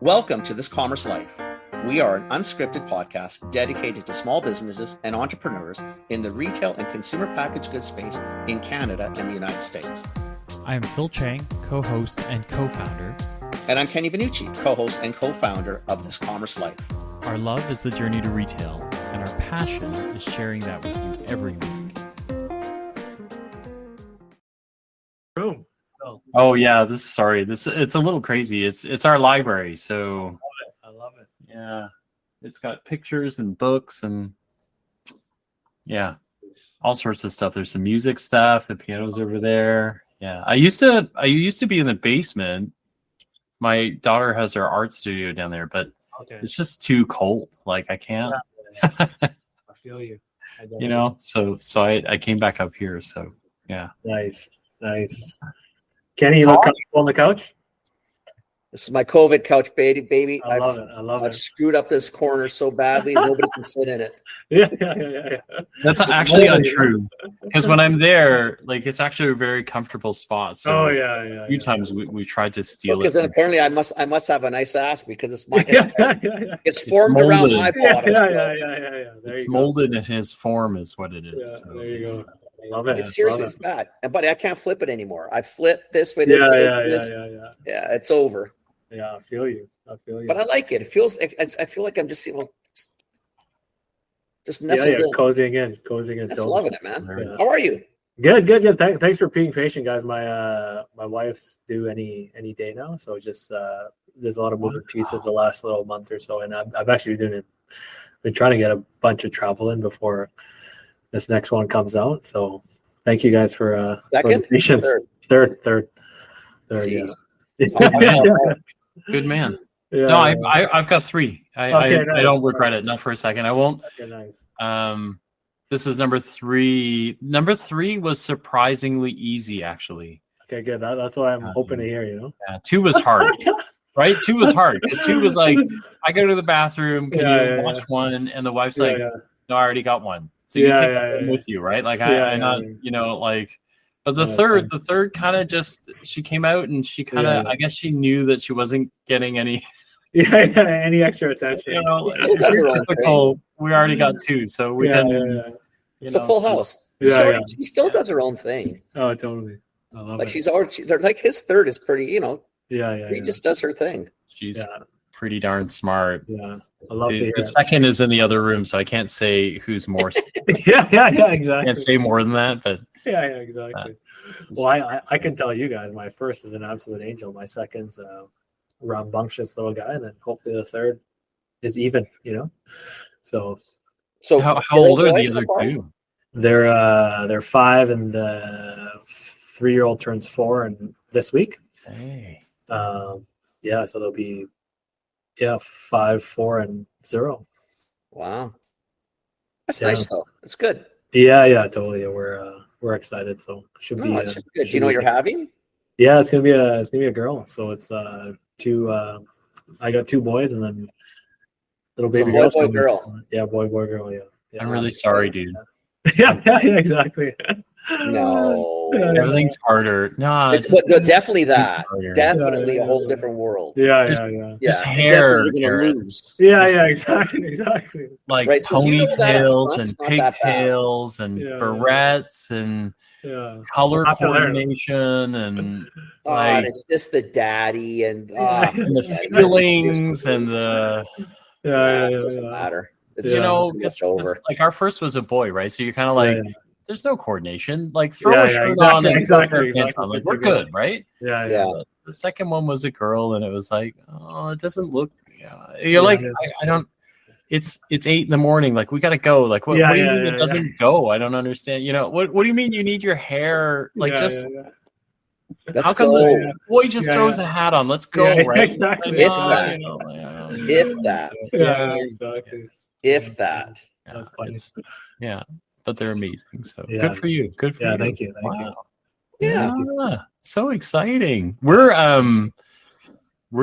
Welcome to This Commerce Life. We are an unscripted podcast dedicated to small businesses and entrepreneurs in the retail and consumer packaged goods space in Canada and the United States. I am Phil Chang, co-host and co-founder. And I'm Kenny Vanucci, co-host and co-founder of This Commerce Life. Our love is the journey to retail, and our passion is sharing that with you every week. Boom. Oh yeah, it's a little crazy. It's our library, so I love it. yeah, it's got pictures and books and yeah, all sorts of stuff. There's some music stuff. The piano's over there. Yeah, I used to be in the basement. My daughter has her art studio down there, but it's just too cold. Like I can't. I feel you. So I came back up here. So yeah. Nice. Kenny, you look comfortable on the couch? This is my COVID couch, baby. I love it. I've screwed up this corner so badly, nobody can sit in it. Yeah. That's actually untrue. Because when I'm there, like it's actually a very comfortable spot. So a few times we tried to steal it. Because then apparently I must have a nice ass because it's formed around my bottom. Yeah. It's molded in his form is what it is. Yeah, there you go. I love it. It's seriously, it's bad. And buddy, I can't flip it anymore. I flip this way, Yeah, it's over. Yeah, I feel you. But I like it. It feels. I feel like I'm just just nestled in. Cozying in. Just loving it, man. Yeah. How are you? Good. Thanks for being patient, guys. My wife's due any day now, so just there's a lot of moving pieces the last little month or so, and I've actually been trying to get a bunch of travel in before this next one comes out. So thank you guys for second for patience. Third. Jeez. Yeah. Good man. Yeah, No, I've got three. I don't regret it. Not for a second. I won't. Okay, nice. This is number 3. Number 3 was surprisingly easy, actually. Okay, good. That's what I'm hoping to hear. Yeah, 2 was hard, right? 2 was hard because 2 was like, I go to the bathroom. Can you watch one? And the wife's like, no, I already got one. So you take one with you, right? Like I'm not, like. But the third kind of just, she came out and she kind of, I guess she knew that she wasn't getting any. Any extra attention. We already got 2, so we can. It's a full house. She still does her own thing. Oh, totally. I love it. She's already like his third is pretty. He just does her thing. She's pretty darn smart. Yeah, I love to hear the second is in the other room, so I can't say who's more. Yeah, exactly. Can't say more than that, but. Yeah, exactly. Well, I can tell you guys, my first is an absolute angel. My second's a rambunctious little guy, and then hopefully the third is even. So how old are the other 2? They're 5, and the 3-year-old turns 4 and this week. Hey. So they'll be 5, 4, and 0. Wow, that's nice though. It's good. Yeah, totally. We're excited, so should be good. Do you know what you're having? Yeah, it's gonna be a girl. So it's 2. I got 2 boys and then little baby girl. Yeah, boy, girl. Yeah. I'm really sorry, dude. Yeah, exactly. No, everything's harder. No, it's definitely that. Definitely a whole different world. Yeah. Just hair. You're gonna lose. Yeah, exactly. Like ponytails and pigtails and barrettes and color coordination and it's just the daddy and the feelings and the it doesn't matter. It's over. Like our first was a boy, right? So you're kind of like. There's no coordination. Like throw a shirt on and exactly. On. Like we're good, right? Yeah. The second one was a girl, and it was like, oh, it doesn't look. You're like, I don't. It's 8 in the morning. Like we gotta go. Like what do you mean it doesn't go? I don't understand. What do you mean you need your hair? Like just. Let's how come go. the boy just throws a hat on? Let's go, right? Exactly. If that. Yeah, exactly. If that. Yeah. But they're amazing. So good for you. Good for you. Thank you. Yeah. So exciting. We're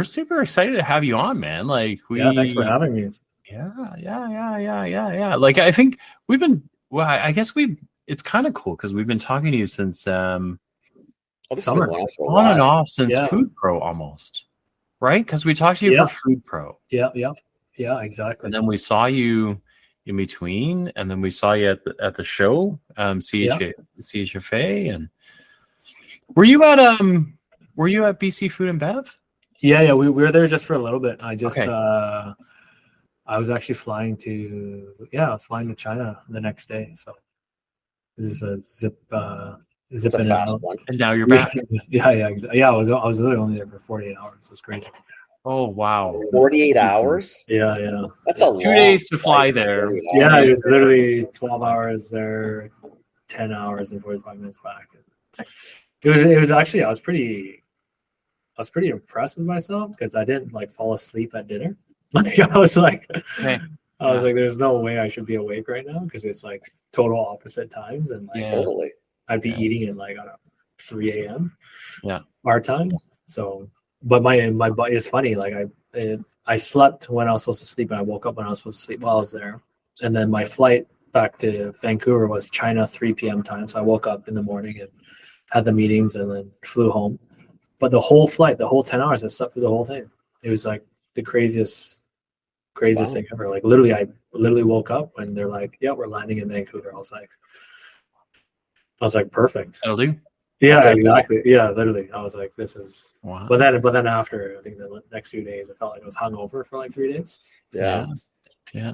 super excited to have you on, man. Like thanks for having me. Yeah. Like I think we've been I guess it's kind of cool because we've been talking to you since summer. On and off since Food Pro almost. right? Because we talked to you for Food Pro. Yeah, exactly. And then we saw you in between, and then we saw you at the show, CHFA, and were you at BC Food and Bev? Yeah, we were there just for a little bit. I was actually flying to China the next day. So this is a zip in and out. One. And now you're back. Yeah. I was literally only there for 48 hours. It was crazy. Oh wow. 48 hours? Yeah. That's a 2 days to fly there. Yeah, it was literally 12 hours there, 10 hours and 45 minutes back. It was actually I was pretty impressed with myself because I didn't like fall asleep at dinner. Like I was like, there's no way I should be awake right now because it's like total opposite times, and like Totally. I'd be eating at like 3 a.m. our time. So, but my body is funny. Like I slept when I was supposed to sleep, and I woke up when I was supposed to sleep while I was there. And then my flight back to Vancouver was China 3 p.m. time. So I woke up in the morning and had the meetings, and then flew home. But the whole flight, the whole 10 hours, I slept through the whole thing. It was like the craziest thing ever. Like I literally woke up when they're like, "Yeah, we're landing in Vancouver." I was like, perfect. That'll do. Yeah, exactly. Yeah, literally. I was like, this is. Wow. But then after, I think the next few days, I felt like I was hungover for like 3 days. Yeah.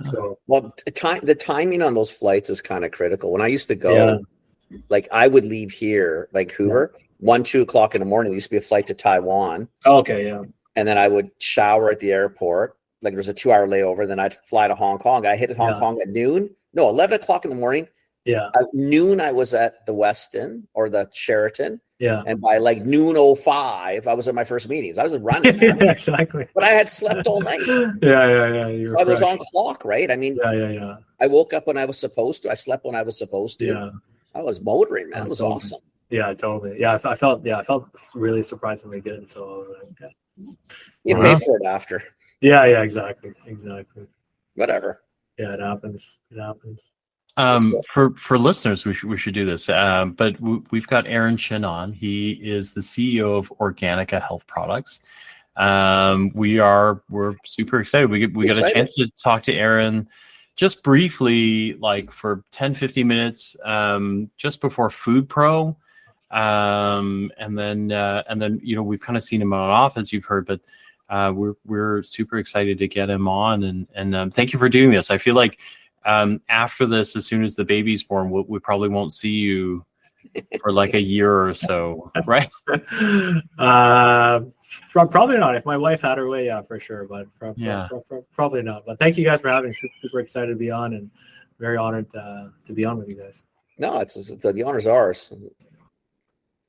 So the timing on those flights is kind of critical. When I used to go, like I would leave here, Vancouver, 1-2 o'clock in the morning. There used to be a flight to Taiwan. Okay, yeah. And then I would shower at the airport. Like there's a 2-hour layover. Then I'd fly to Hong Kong. I hit Hong Kong at noon. No, 11 o'clock in the morning. Yeah. At noon, I was at the Westin or the Sheraton. Yeah. And by like noon 05, I was at my first meetings. I was running. Exactly. But I had slept all night. Yeah. So I was on clock, right? I mean, yeah. I woke up when I was supposed to. I slept when I was supposed to. Yeah. I was motoring, man. It was awesome. Yeah, totally. Yeah, I felt really surprisingly good. So I was like, you pay for it after. Yeah, exactly. Whatever. Yeah, it happens. For listeners, we should do this. But we've got Aaron Chin on. He is the CEO of Organika Health Products. We're super excited. We got a chance to talk to Aaron just briefly, like for 10-15 minutes, just before Food Pro. And then we've kind of seen him on and off, as you've heard, but we're super excited to get him on, and thank you for doing this. I feel like after this, as soon as the baby's born, we probably won't see you for like a year or so, right? Probably not. If my wife had her way, yeah, for sure. But probably not. But thank you guys for having me. Super excited to be on, and very honored to be on with you guys. No, the honor's ours.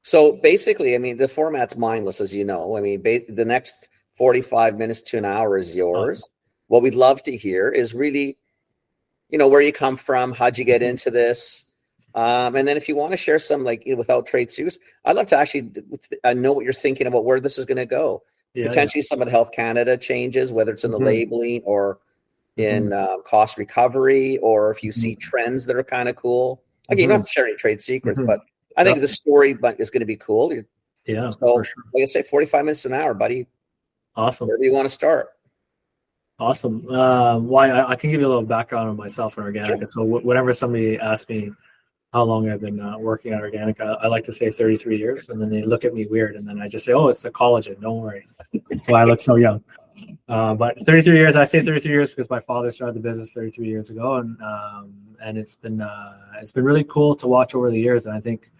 So basically, I mean, the format's mindless, as you know. I mean, the next 45 minutes to an hour is yours. Awesome. What we'd love to hear is really, where you come from, how'd you get into this? And then if you want to share some, without trade secrets, I'd love to actually know what you're thinking about where this is going to go. Potentially some of the Health Canada changes, whether it's in the labeling or in cost recovery, or if you see trends that are kind of cool. Again, you don't have to share any trade secrets, but I think the story is going to be cool. Yeah, so for sure. Like I say, 45 minutes to an hour, buddy. Awesome. Where do you want to start? Awesome. I can give you a little background on myself and Organika. Sure. So whenever somebody asks me how long I've been working at Organika, I like to say 33 years, and then they look at me weird, and then I just say, "Oh, it's the collagen. Don't worry." So I look so young. But 33 years. I say 33 years because my father started the business 33 years ago, and it's been really cool to watch over the years. And I think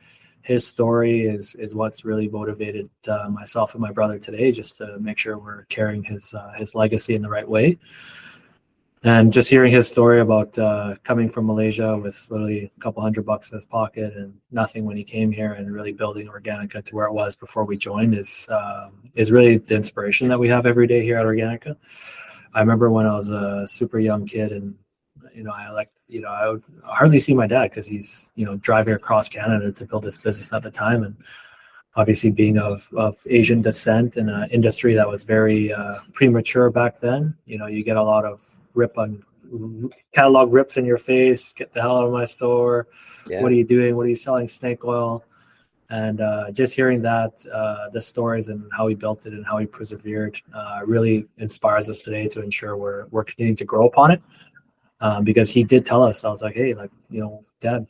his story is what's really motivated myself and my brother today, just to make sure we're carrying his legacy in the right way. And just hearing his story about coming from Malaysia with literally a couple $100 in his pocket and nothing when he came here, and really building Organika to where it was before we joined is really the inspiration that we have every day here at Organika. I remember when I was a super young kid, and I would hardly see my dad because he's driving across Canada to build this business at the time, and obviously being of Asian descent in an industry that was very premature back then. You get a lot of catalog rips in your face. Get the hell out of my store. Yeah. What are you doing? What are you selling? Snake oil. And just hearing that, the stories and how he built it and how he persevered really inspires us today to ensure we're continuing to grow upon it. Because he did tell us, I was like, hey, like, Dad,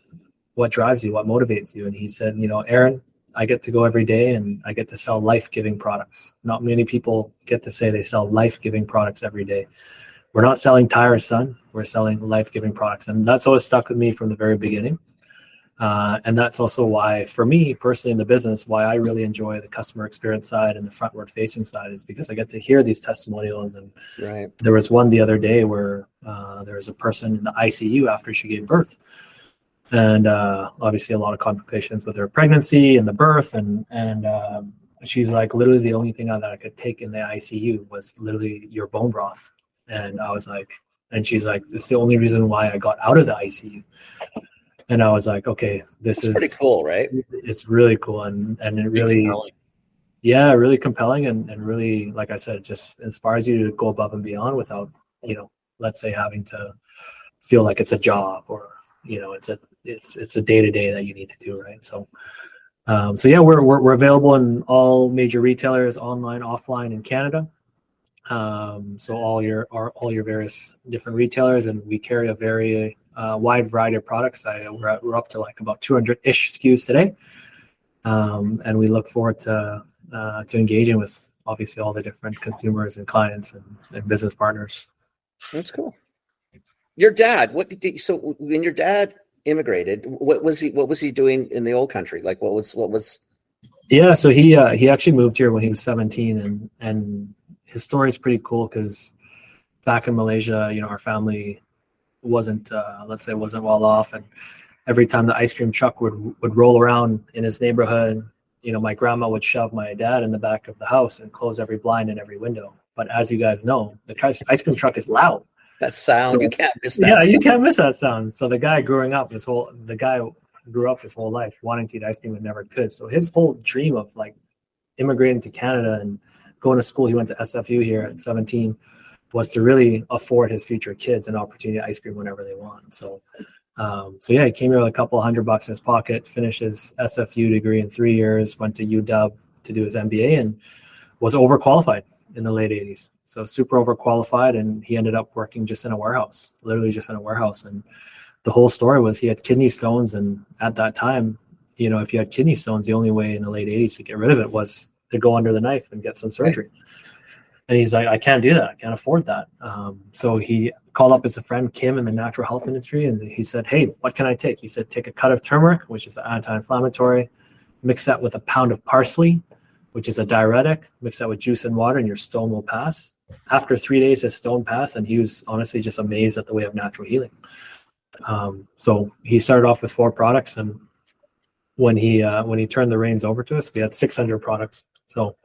what drives you? What motivates you? And he said, Aaron, I get to go every day and I get to sell life-giving products. Not many people get to say they sell life-giving products every day. We're not selling tires, son. We're selling life-giving products. And that's always stuck with me from the very beginning. And that's also why, for me personally in the business, why I really enjoy the customer experience side and the frontward facing side is because I get to hear these testimonials. And right. There was one the other day where there was a person in the ICU after she gave birth. And obviously a lot of complications with her pregnancy and the birth. And she's like, literally the only thing that I could take in the ICU was literally your bone broth. And I was like, and she's like, it's the only reason why I got out of the ICU. And I was like, okay, this is pretty cool, right? It's really cool. And it really, compelling. Yeah, really compelling. And really, like I said, it just inspires you to go above and beyond without, let's say having to feel like it's a job or, it's a day-to-day that you need to do. Right. So yeah, we're available in all major retailers, online, offline in Canada. So all your various different retailers, and we carry a very wide variety of products. We're up to like about 200-ish SKUs today, and we look forward to engaging with obviously all the different consumers and clients and business partners. That's cool. Your dad, so when your dad immigrated, what was he doing in the old country? Like what was? Yeah, so he actually moved here when he was 17, and his story is pretty cool because back in Malaysia, our family wasn't well off, and every time the ice cream truck would roll around in his neighborhood, my grandma would shove my dad in the back of the house and close every blind and every window. But as you guys know, the ice cream truck is loud. That sound, so, you can't miss that. Yeah, sound. You can't miss that sound. So the guy grew up his whole life wanting to eat ice cream and never could. So his whole dream of like immigrating to Canada and going to school, he went to SFU here at 17, was to really afford his future kids an opportunity to ice cream whenever they want. So yeah, he came here with a couple $100 in his pocket, finished his SFU degree in 3 years, went to UW to do his MBA, and was overqualified in the late 80s. So super overqualified, and he ended up working just in a warehouse, literally just in a warehouse. And the whole story was he had kidney stones, and at that time, if you had kidney stones, the only way in the late 80s to get rid of it was to go under the knife and get some surgery. Right. And he's like, I can't do that. I can't afford that. So he called up his friend Kim in the natural health industry, and he said, hey, what can I take? He said, take a cut of turmeric, which is an anti-inflammatory, mix that with a pound of parsley, which is a diuretic, mix that with juice and water, and your stone will pass. After 3 days, his stone passed, and he was honestly just amazed at the way of natural healing. So he started off with 4 products, and when he turned the reins over to us, we had 600 products. So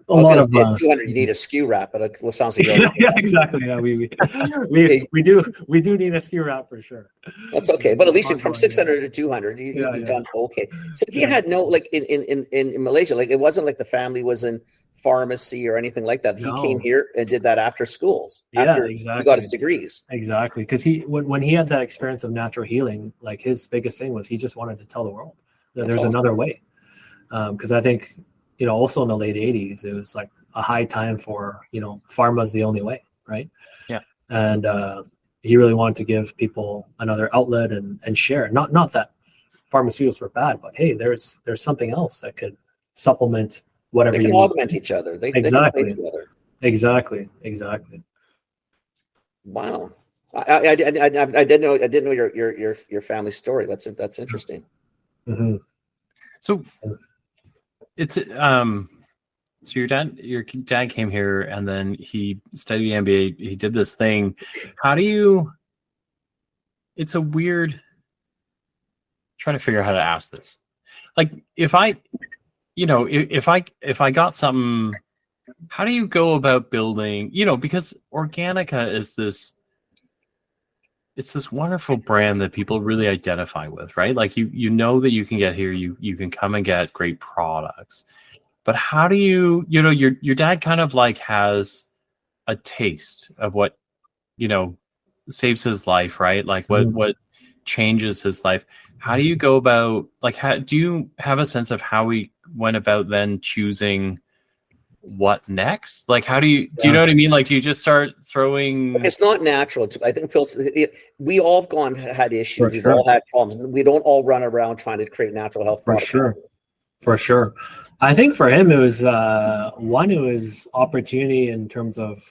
a lot of 200. You need a SKU wrap, but it sounds like yeah, exactly. Yeah, we do need a SKU wrap for sure. That's okay, but at least from 600 to 200, you've done okay. So he had no like in Malaysia, like it wasn't like the family was in pharmacy or anything like that. He came here and did that after schools. After exactly. He got his degrees. Exactly, because when he had that experience of natural healing, like his biggest thing was he just wanted to tell the world that there's another way. Because I think. Also in the late 80s, it was like a high time for, pharma's the only way, right? Yeah. And he really wanted to give people another outlet and share. Not that pharmaceuticals were bad, but hey, there's something else that could supplement whatever they can augment each other. They can play together. Exactly. Wow. I didn't know your family story. That's interesting. Mm-hmm. So it's so your dad came here and then he studied the MBA. He did this thing. It's a weird trying to figure out how to ask this. Like if I got something, how do you go about building, because Organika is this wonderful brand that people really identify with, right? Like you know that you can get here, you can come and get great products. But how do your dad kind of like has a taste of what, saves his life, right? Like what changes his life. how do you go about, like, how do you have a sense of how we went about then choosing what next? Like, how do you know what I mean? Like, do you just start throwing? It's not natural. I think Phil, we all have had issues. For We've sure. all had problems. We don't all run around trying to create natural health For products. sure. For sure. I think for him, it was one, it was opportunity in terms of,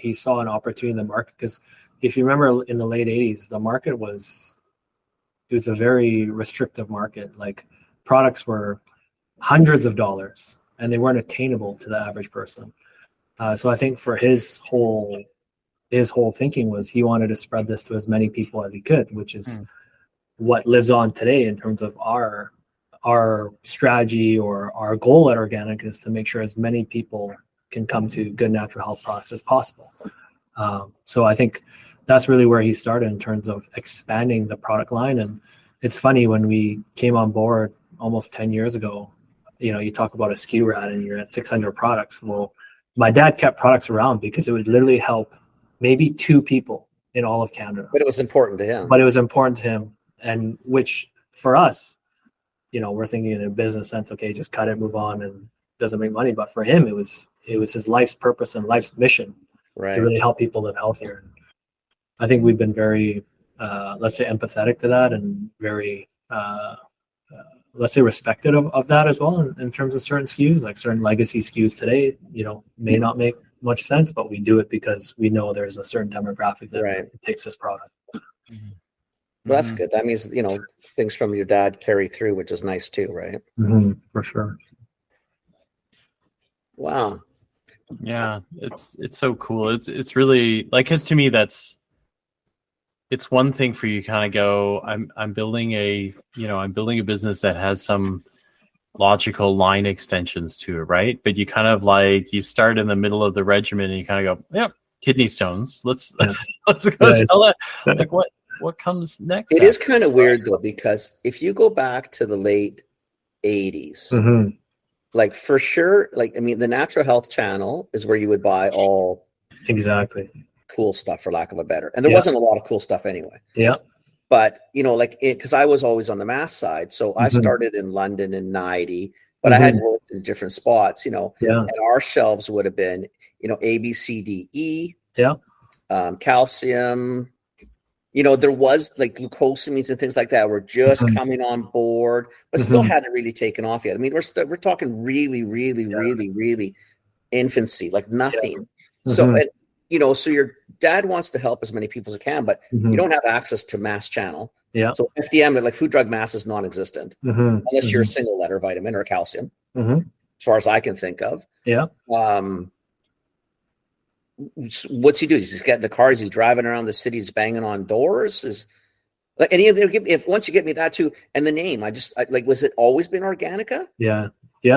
he saw an opportunity in the market. Because if you remember in the late 80s, the market it was a very restrictive market. Like, products were hundreds of dollars and they weren't attainable to the average person. So I think for his whole thinking was he wanted to spread this to as many people as he could, which is what lives on today in terms of our strategy, or our goal at Organika is to make sure as many people can come to good natural health products as possible. So I think that's really where he started in terms of expanding the product line. And it's funny, when we came on board almost 10 years ago, you talk about a SKU rat and you're at 600 products. Well, my dad kept products around because it would literally help maybe 2 people in all of Canada. But it was important to him. And which for us, we're thinking in a business sense, okay, just cut it, move on, and doesn't make money. But for him, it was his life's purpose and life's mission to really help people live healthier. And I think we've been very, let's say, empathetic to that, and very, let's say, respected of that as well in terms of certain SKUs, like certain legacy SKUs today, may not make much sense, but we do it because we know there's a certain demographic that takes this product. Well, that's good. That means, things from your dad carry through, which is nice too, right? For sure. Wow. Yeah, it's so cool. It's really like, because to me, it's one thing for you kind of go, I'm building a business that has some logical line extensions to it, right? But you kind of like, you start in the middle of the regimen and you kind of go, yep, kidney stones. Let's go sell it. Like, what comes next? It is kind of weird though, because if you go back to the late 80s, like, for sure, like, I mean, the natural health channel is where you would buy all cool stuff, for lack of a better. And there wasn't a lot of cool stuff anyway. Yeah. But, because I was always on the mass side. So I started in London in 90, but I had worked in different spots, and our shelves would have been, A, B, C, D, E, calcium. There was like glucosamines and things like that were just coming on board, but still hadn't really taken off yet. I mean, we're talking really, really, really, really infancy, like nothing. So, so your dad wants to help as many people as he can, but you don't have access to mass channel. Yeah. So FDM, like food drug mass, is non-existent unless you're a single letter vitamin or calcium, as far as I can think of. Yeah. What's he do? He's just getting the cars. He's driving around the city. He's banging on doors. Is like any of them? Once you get me that too, and the name, was it always been Organika? Yeah.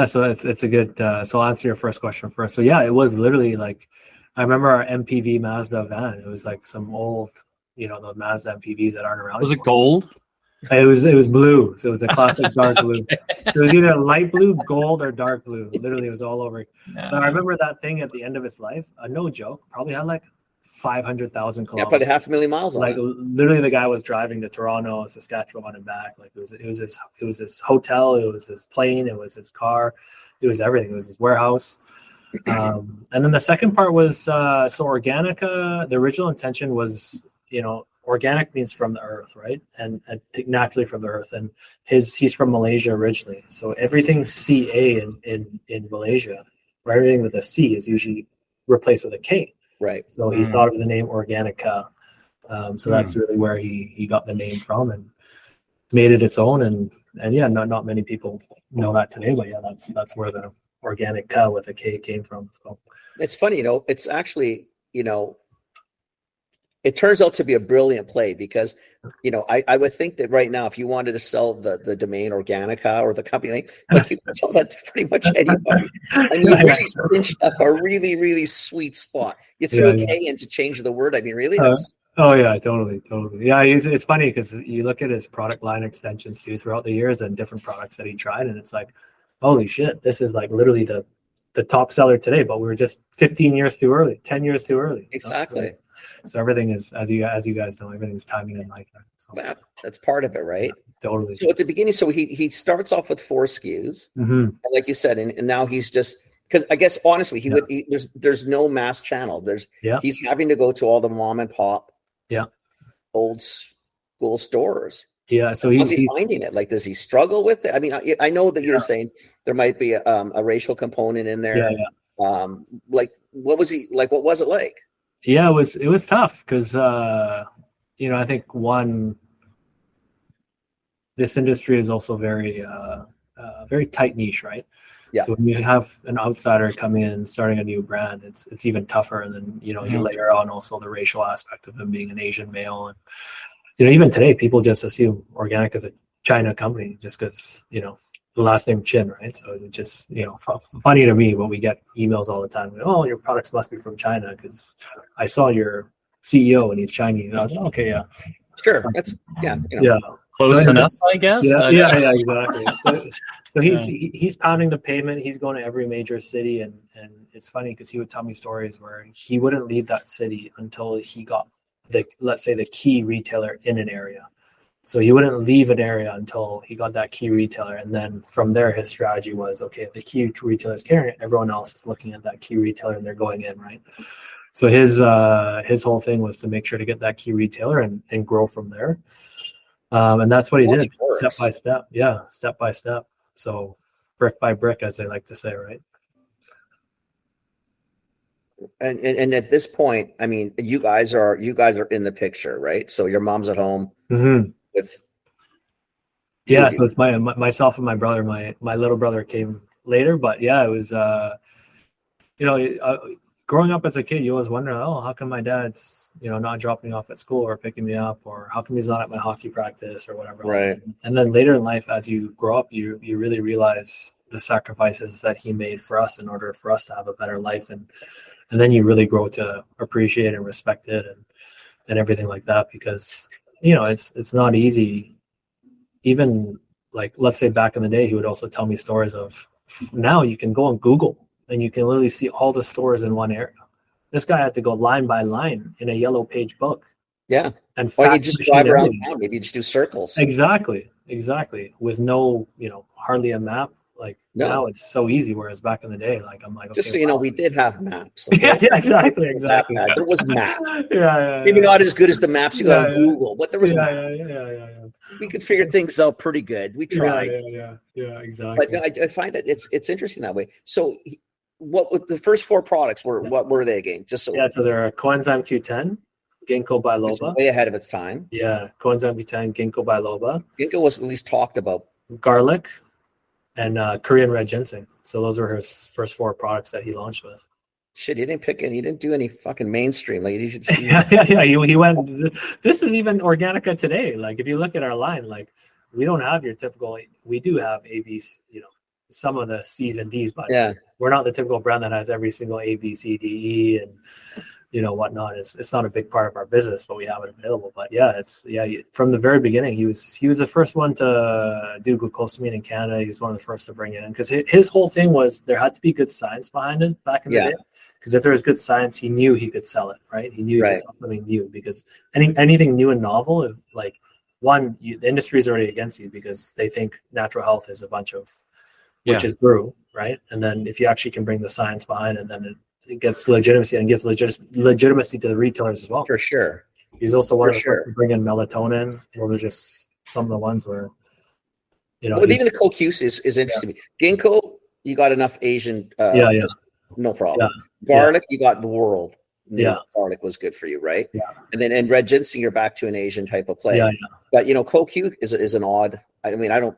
So it's a good. So I'll answer your first question first. So yeah, it was literally like, I remember our MPV Mazda van. It was like some old, the Mazda MPVs that aren't around. Was it gold? It was blue. So it was a classic dark blue. It was either light blue, gold, or dark blue. Literally, it was all over. But I remember that thing at the end of its life. No joke. Probably had like 500,000 kilometers. Yeah, probably 500,000 miles on it. Literally, the guy was driving to Toronto, Saskatchewan, and back. Like it was his hotel. It was his plane. It was his car. It was everything. It was his warehouse. And then the second part was so Organika. The original intention was, organic means from the earth, right? And naturally from the earth. And he's from Malaysia originally, so everything CA in Malaysia, or everything with a C, is usually replaced with a K. Right. So he thought of the name Organika. So that's really where he got the name from and made it its own. And yeah, not many people know that today, but yeah, that's where the Organika with a K came from. So it's funny, it's actually, it turns out to be a brilliant play because, I would think that right now, if you wanted to sell the domain Organika or the company, like you can sell that to pretty much anybody. I mean, you really cinched up a really, really sweet spot. You threw a K in to change the word. I mean, really? Oh yeah, totally. Yeah, it's funny because you look at his product line extensions too throughout the years and different products that he tried, and it's like, holy shit, this is like literally the top seller today, but we were just 15 years too early, 10 years too early. Exactly. So everything is, as you guys know, everything's timing and like that. So Well, that's part of it, right? totally. So at the beginning, so he starts off with 4 SKUs, and like you said, and now he's just, because I guess honestly, there's no mass channel. He's having to go to all the mom and pop, old school stores. Yeah, so how's he finding it? Like, does he struggle with it? I mean, I know that you're saying there might be a racial component in there. Like, what was he like? What was it like? Yeah, it was tough because I think this industry is also very very tight niche, right? Yeah. So when you have an outsider coming in starting a new brand, it's even tougher. And then you layer on also the racial aspect of him being an Asian male, and even today people just assume Organic is a China company just because the last name Chin, right? So it's just funny to me, but we get emails all the time. Oh, your products must be from China because I saw your CEO and he's Chinese. And I was like, okay, yeah, sure, that's close enough, I guess. Yeah, exactly. So he's pounding the pavement. He's going to every major city, and it's funny because he would tell me stories where he wouldn't leave that city until he got let's say the key retailer in an area. So he wouldn't leave an area until he got that key retailer, and then from there his strategy was, okay, if the key retailer is carrying it, everyone else is looking at that key retailer and they're going in, right? So his whole thing was to make sure to get that key retailer and grow from there. And that's what he did, step by step. Yeah, step by step. So brick by brick, as they like to say, right? And at this point, I mean, you guys are in the picture, right? So your mom's at home with. Yeah, so it's myself and my brother. My little brother came later, but yeah, it was growing up as a kid, you always wonder, oh, how come my dad's not dropping me off at school or picking me up, or how come he's not at my hockey practice or whatever else. Right. And then later in life, as you grow up, you really realize the sacrifices that he made for us in order for us to have a better life, and then you really grow to appreciate and respect it and everything like that, because it's not easy. Even like, let's say back in the day, he would also tell me stories of, now you can go on Google and you can literally see all the stores in one area. This guy had to go line by line in a yellow page book. Yeah. And or you just drive around town, maybe you just do circles. Exactly. With no, hardly a map. Like now it's so easy, whereas back in the day, like I'm like, okay, just so you know, we did have maps. Okay? yeah, exactly. There was maps. Yeah. Maybe not as good as the maps you got on Google, but there was maps. Yeah. We could figure things out pretty good. We tried. Yeah, exactly. But no, I find that it's interesting that way. So what the first 4 products were? What were they again? Just so so there are coenzyme Q10, ginkgo biloba. Way ahead of its time. Yeah, coenzyme Q10, ginkgo biloba. Ginkgo was at least talked about. Garlic, and Korean red ginseng. So those were his first 4 products that he launched with. Shit, he didn't do any fucking mainstream. Like He went. This is even Organika today. Like if you look at our line, like we don't have your typical. We do have ABs, some of the C's and D's, but we're not the typical brand that has every single A, B, C, D, E, and whatnot. It's not a big part of our business, but we have it available. But from the very beginning, he was the first one to do glucosamine in Canada. He was one of the first to bring it in, because his whole thing was there had to be good science behind it back in the day. Because if there was good science, he knew he could sell it, right? He knew he could sell something new, because anything new and novel, the industry is already against you because they think natural health is a bunch of which is brew, right? And then if you actually can bring the science behind it, then it gives legitimacy and gives legitimacy to the retailers as well. For sure. He's also one of the first to bring in melatonin. Well, there's just some of the ones where, But even the CoQ is interesting. Ginkgo, you got enough Asian. No problem. Garlic, you got the world. Garlic was good for you, right? Yeah. And red ginseng, you're back to an Asian type of play. But CoQ is an odd. I mean, I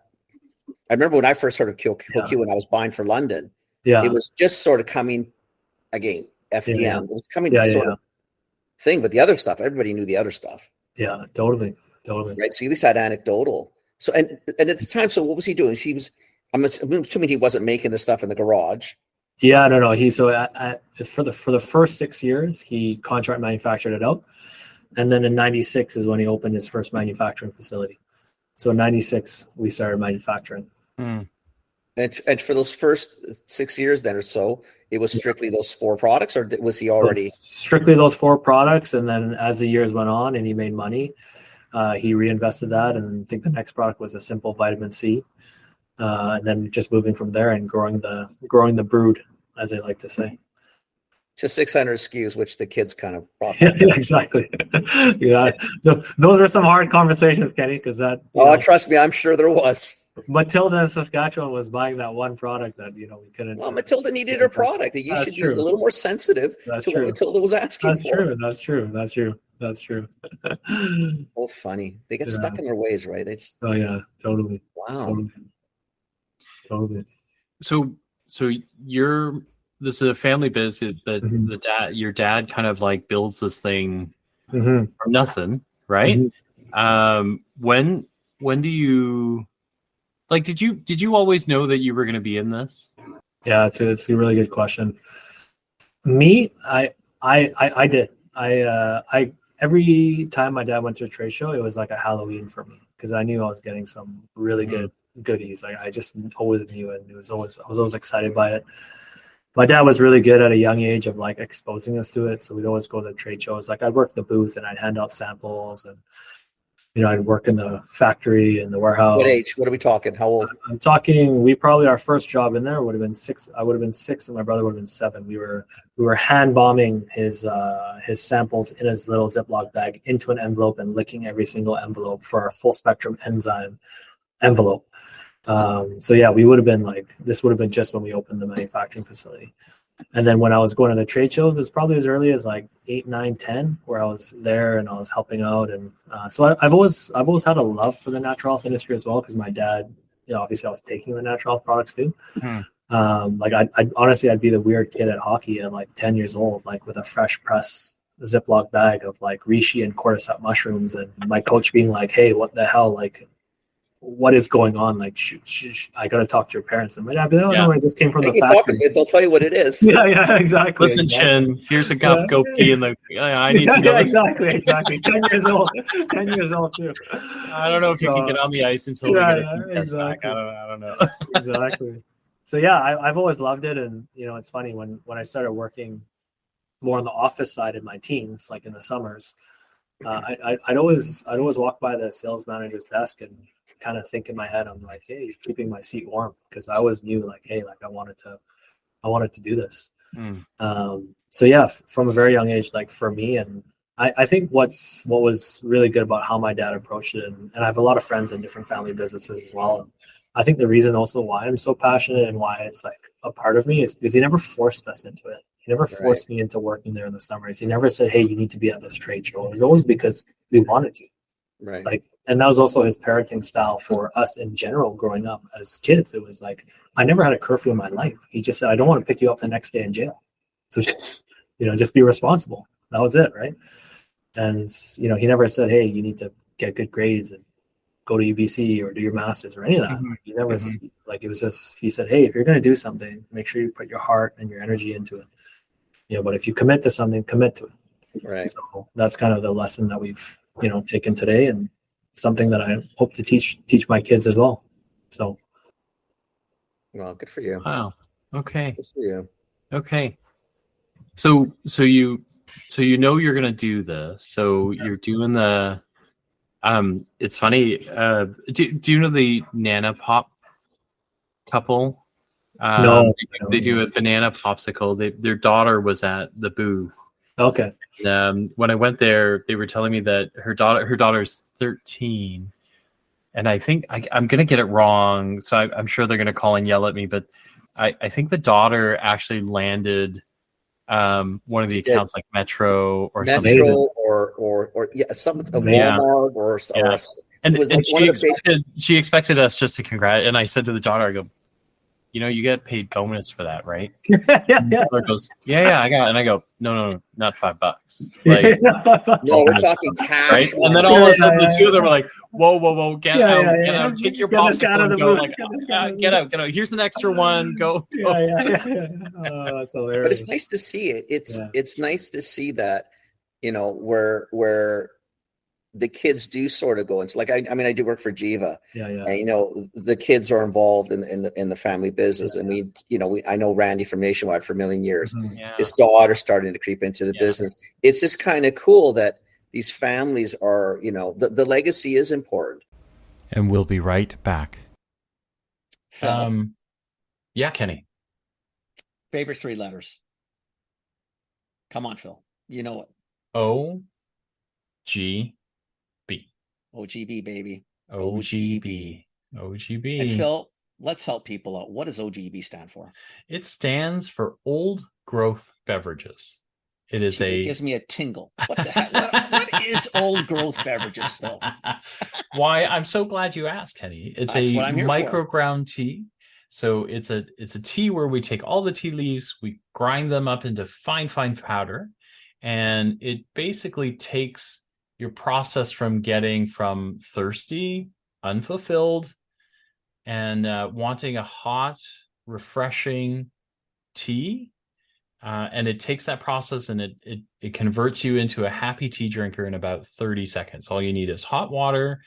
remember when I first heard of CoQ when I was buying for London. Yeah. It was just sort of coming. Again, FDM. It was coming to sort of thing, but the other stuff, everybody knew the other stuff. Yeah, totally. Right. So you at least had anecdotal. So and at the time, so what was he doing? I'm assuming he wasn't making the stuff in the garage. Yeah, no. He for the first 6 years he contract manufactured it out, and then in '96 is when he opened his first manufacturing facility. So in '96 we started manufacturing. And for those first 6 years then or so, it was strictly those 4 products, or was he already strictly those 4 products? And then as the years went on and he made money, he reinvested that. And I think the next product was a simple vitamin C. And then just moving from there and growing the brood, as they like to say. to 600 SKUs, which the kids kind of brought Yeah, exactly. Yeah, those are some hard conversations, Kenny, because that. Trust me, I'm sure there was. Matilda in Saskatchewan was buying that one product that we couldn't. Well, Matilda needed her product. You should be a little more sensitive to what Matilda was asking for. That's true. Oh, funny. They get stuck in their ways, right? Oh yeah, totally. Wow. Totally. So this is a family business that your dad kind of like builds this thing from nothing, right? When do you like? Did you always know that you were going to be in this? Yeah, it's a really good question. Me, I did. I every time my dad went to a trade show, it was like a Halloween for me because I knew I was getting some really good goodies. Like I just always knew it. I was always excited by it. My dad was really good at a young age of like exposing us to it. So we'd always go to trade shows. Like I'd work the booth and I'd hand out samples and I'd work in the factory and the warehouse. What age? What are we talking? How old? I'm talking, our first job in there would have been 6. I would have been 6 and my brother would have been 7. We were hand bombing his samples in his little Ziploc bag into an envelope and licking every single envelope for our full spectrum enzyme envelope. So yeah, we would have been like, this would have been just when we opened the manufacturing facility. And then when I was going to the trade shows, it's probably as early as like 8, 9, 10, where I was there and I was helping out. And so I've always had a love for the natural health industry as well, because my dad, obviously I was taking the natural health products too. Like I'd honestly, I'd be the weird kid at hockey at like 10 years old, like with a fresh press Ziploc bag of like reishi and cordyceps mushrooms, and my coach being like, "Hey, what the hell? Like, what is going on? Like, I got to talk to your parents." And my dad be like, "Oh no, I just came from the factory." They'll tell you what it is. Yeah, exactly. Listen, Chin, here's a cup. Go pee in the. I need to know. Exactly. 10 years old. 10 years old too. I don't know if you can get on the ice until we get a test back. I don't know. Exactly. So yeah, I've always loved it, and it's funny when I started working more on the office side in my teens, like in the summers. I'd always walk by the sales manager's desk and kind of think in my head, I'm like, hey, keeping my seat warm, because I always knew like, hey, like I wanted to do this. So yeah, from a very young age, like for me, and I think what was really good about how my dad approached it, and I have a lot of friends in different family businesses as well. And I think the reason also why I'm so passionate and why it's like a part of me is because he never forced us into it. He never forced me into working there in the summers. He never said, hey, you need to be at this trade show. It was always because we wanted to. Right. Like, and that was also his parenting style for us in general growing up as kids. It was like, I never had a curfew in my life. He just said, I don't want to pick you up the next day in jail. So just be responsible. That was it. Right. And, he never said, hey, you need to get good grades and go to UBC or do your master's or any of that. He never, like, it was just, he said, hey, if you're going to do something, make sure you put your heart and your energy into it. But if you commit to something, commit to it. Right. So that's kind of the lesson that we've, taken today, and something that I hope to teach my kids as well. So. Well, good for you. Wow. Okay. Good for you. Okay. So you're going to do this. So you're doing the, it's funny. Do you know the Nana Pop couple? No. They do a banana popsicle. Their daughter was at the booth. Okay. And, when I went there, they were telling me that her daughter's 13, and I think I'm going to get it wrong. So I'm sure they're going to call and yell at me, but I think the daughter actually landed one of the accounts like Metro or something. or something, a Walmart or and she expected us just to congratulate. And I said to the daughter, I go, you get paid bonus for that, right? Yeah. Mother goes, yeah, I got it. And I go, no, not $5. Like, no, we're talking cash. Right? And then all of a sudden, the two of them are like, whoa, get out, take your popsicle and go. Like, get out. Here's an extra one. Go. Yeah. Oh, that's hilarious. But it's nice to see it. It's nice to see that, where the kids do sort of go into, like, I mean, I do work for Jiva. Yeah, yeah. And, you know, the kids are involved in the family business. And we, you know, I know Randy from Nationwide for a million years. Mhm. Yeah. His daughter's starting to creep into the business. It's just kind of cool that these families are, you know, the legacy is important. And we'll be right back. Phil, Yeah, Kenny. favorite 3 letters. Come on, Phil. You know it. OGB. OGB, baby. OGB. OGB. And Phil, let's help people out. What does OGB stand for? It stands for Old Growth Beverages. It is It gives me a tingle. What the heck? What is old growth beverages, Phil? Why, I'm so glad you asked, Kenny. It's That's a what I'm here micro for. ground tea. So it's a tea where we take all the tea leaves, we grind them up into fine powder, and it basically takes your process from getting from thirsty, unfulfilled, and wanting a hot, refreshing tea. And it takes that process and it converts you into a happy tea drinker in about 30 seconds. All you need is hot water,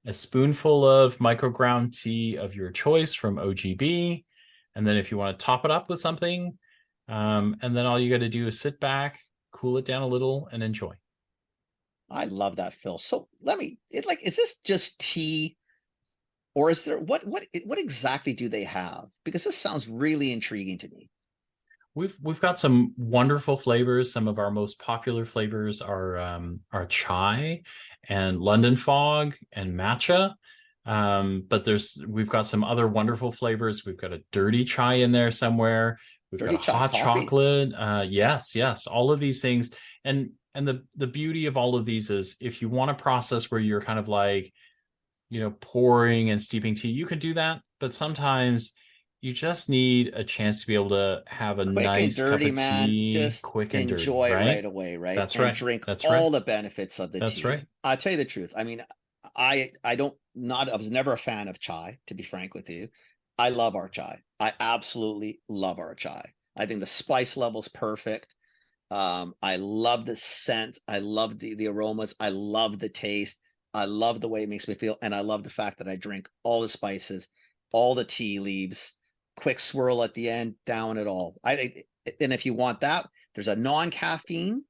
a spoonful of microground tea of your choice from OGB. And then if you want to top it up with something, and then all you got to do is sit back, cool it down a little, and enjoy. I love that, Phil. So is this just tea, or is there what exactly do they have? Because this sounds really intriguing to me. We've got some wonderful flavors. Some of our most popular flavors are chai and London fog and matcha. But we've got some other wonderful flavors. We've got a dirty chai in there somewhere. We've Dirty got a chai hot coffee? chocolate. Yes, all of these things. And the beauty of all of these is if you want a process where you're kind of like, you know, pouring and steeping tea, you can do that. But sometimes you just need a chance to be able to have a Quick nice and dirty, cup of man. tea, Just quick and dirty, enjoy right? right away, right? That's and right. drink That's all right. the benefits of the That's tea. right. I'll tell you the truth. I mean, I was never a fan of chai, to be frank with you. I love our chai. I absolutely love our chai. I think the spice level's perfect. I love the scent. I love the aromas. I love the taste. I love the way it makes me feel. And I love the fact that I drink all the spices, all the tea leaves, quick swirl at the end, down it all. I think, and if you want that, there's a non-caffeine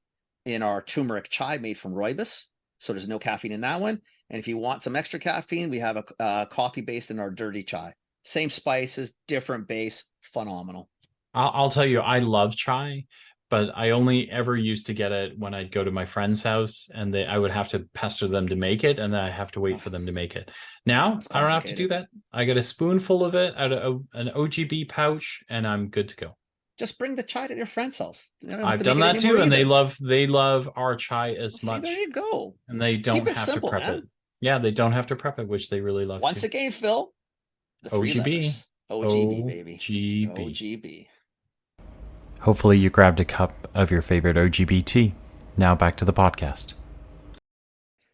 in our turmeric chai made from rooibos. So there's no caffeine in that one. And if you want some extra caffeine, we have a coffee based in our dirty chai. Same spices, different base, phenomenal. I'll tell you, I love chai, but I only ever used to get it when I'd go to my friend's house and I would have to pester them to make it, and then I have to wait for them to make it. Now, I don't have to do that. I get a spoonful of it out of an OGB pouch, and I'm good to go. Just bring the chai to your friend's house. I've done that too, and they love our chai as much. There you go. And they don't have to prep it. Yeah, they don't have to prep it, which they really love. Once again, Phil, the three letters. OGB, baby. OGB. Hopefully you grabbed a cup of your favorite OGB tea. Now back to the podcast.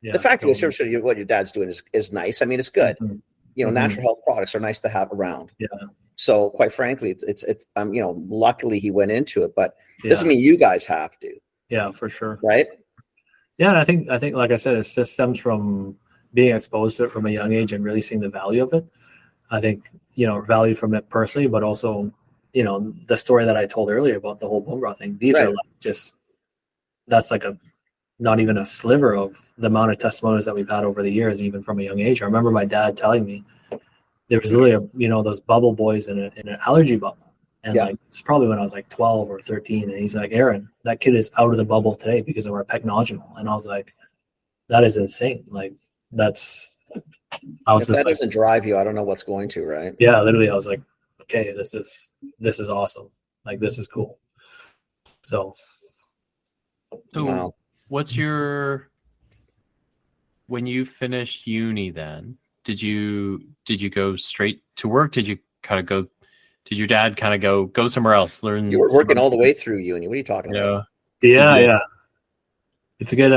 Yeah, the fact that what your dad's doing is nice. I mean, it's good. Mm-hmm. You know, natural health products are nice to have around. Yeah. So quite frankly, it's you know, luckily he went into it, but doesn't mean you guys have to. Yeah, for sure. Right. Yeah, and I think like I said, it just stems from being exposed to it from a young age and really seeing the value of it. I think, you know, value from it personally, but also, you know, the story that I told earlier about the whole bone broth thing. These are like that's like not even a sliver of the amount of testimonies that we've had over the years, even from a young age. I remember my dad telling me there was literally those bubble boys in an allergy bubble. And like, it's probably when I was like 12 or 13. And he's like, Aaron, that kid is out of the bubble today because of our pecnogenol. And I was like, that is insane. Like if that doesn't drive you, I don't know what's going to, right? Yeah, literally. I was like, okay, this is awesome. Like, this is cool. So wow. What's when you finished uni then, did you go straight to work? Did your dad kind of go somewhere else? Learn? You were working all the way through uni. What are you talking about? Yeah. It's a good.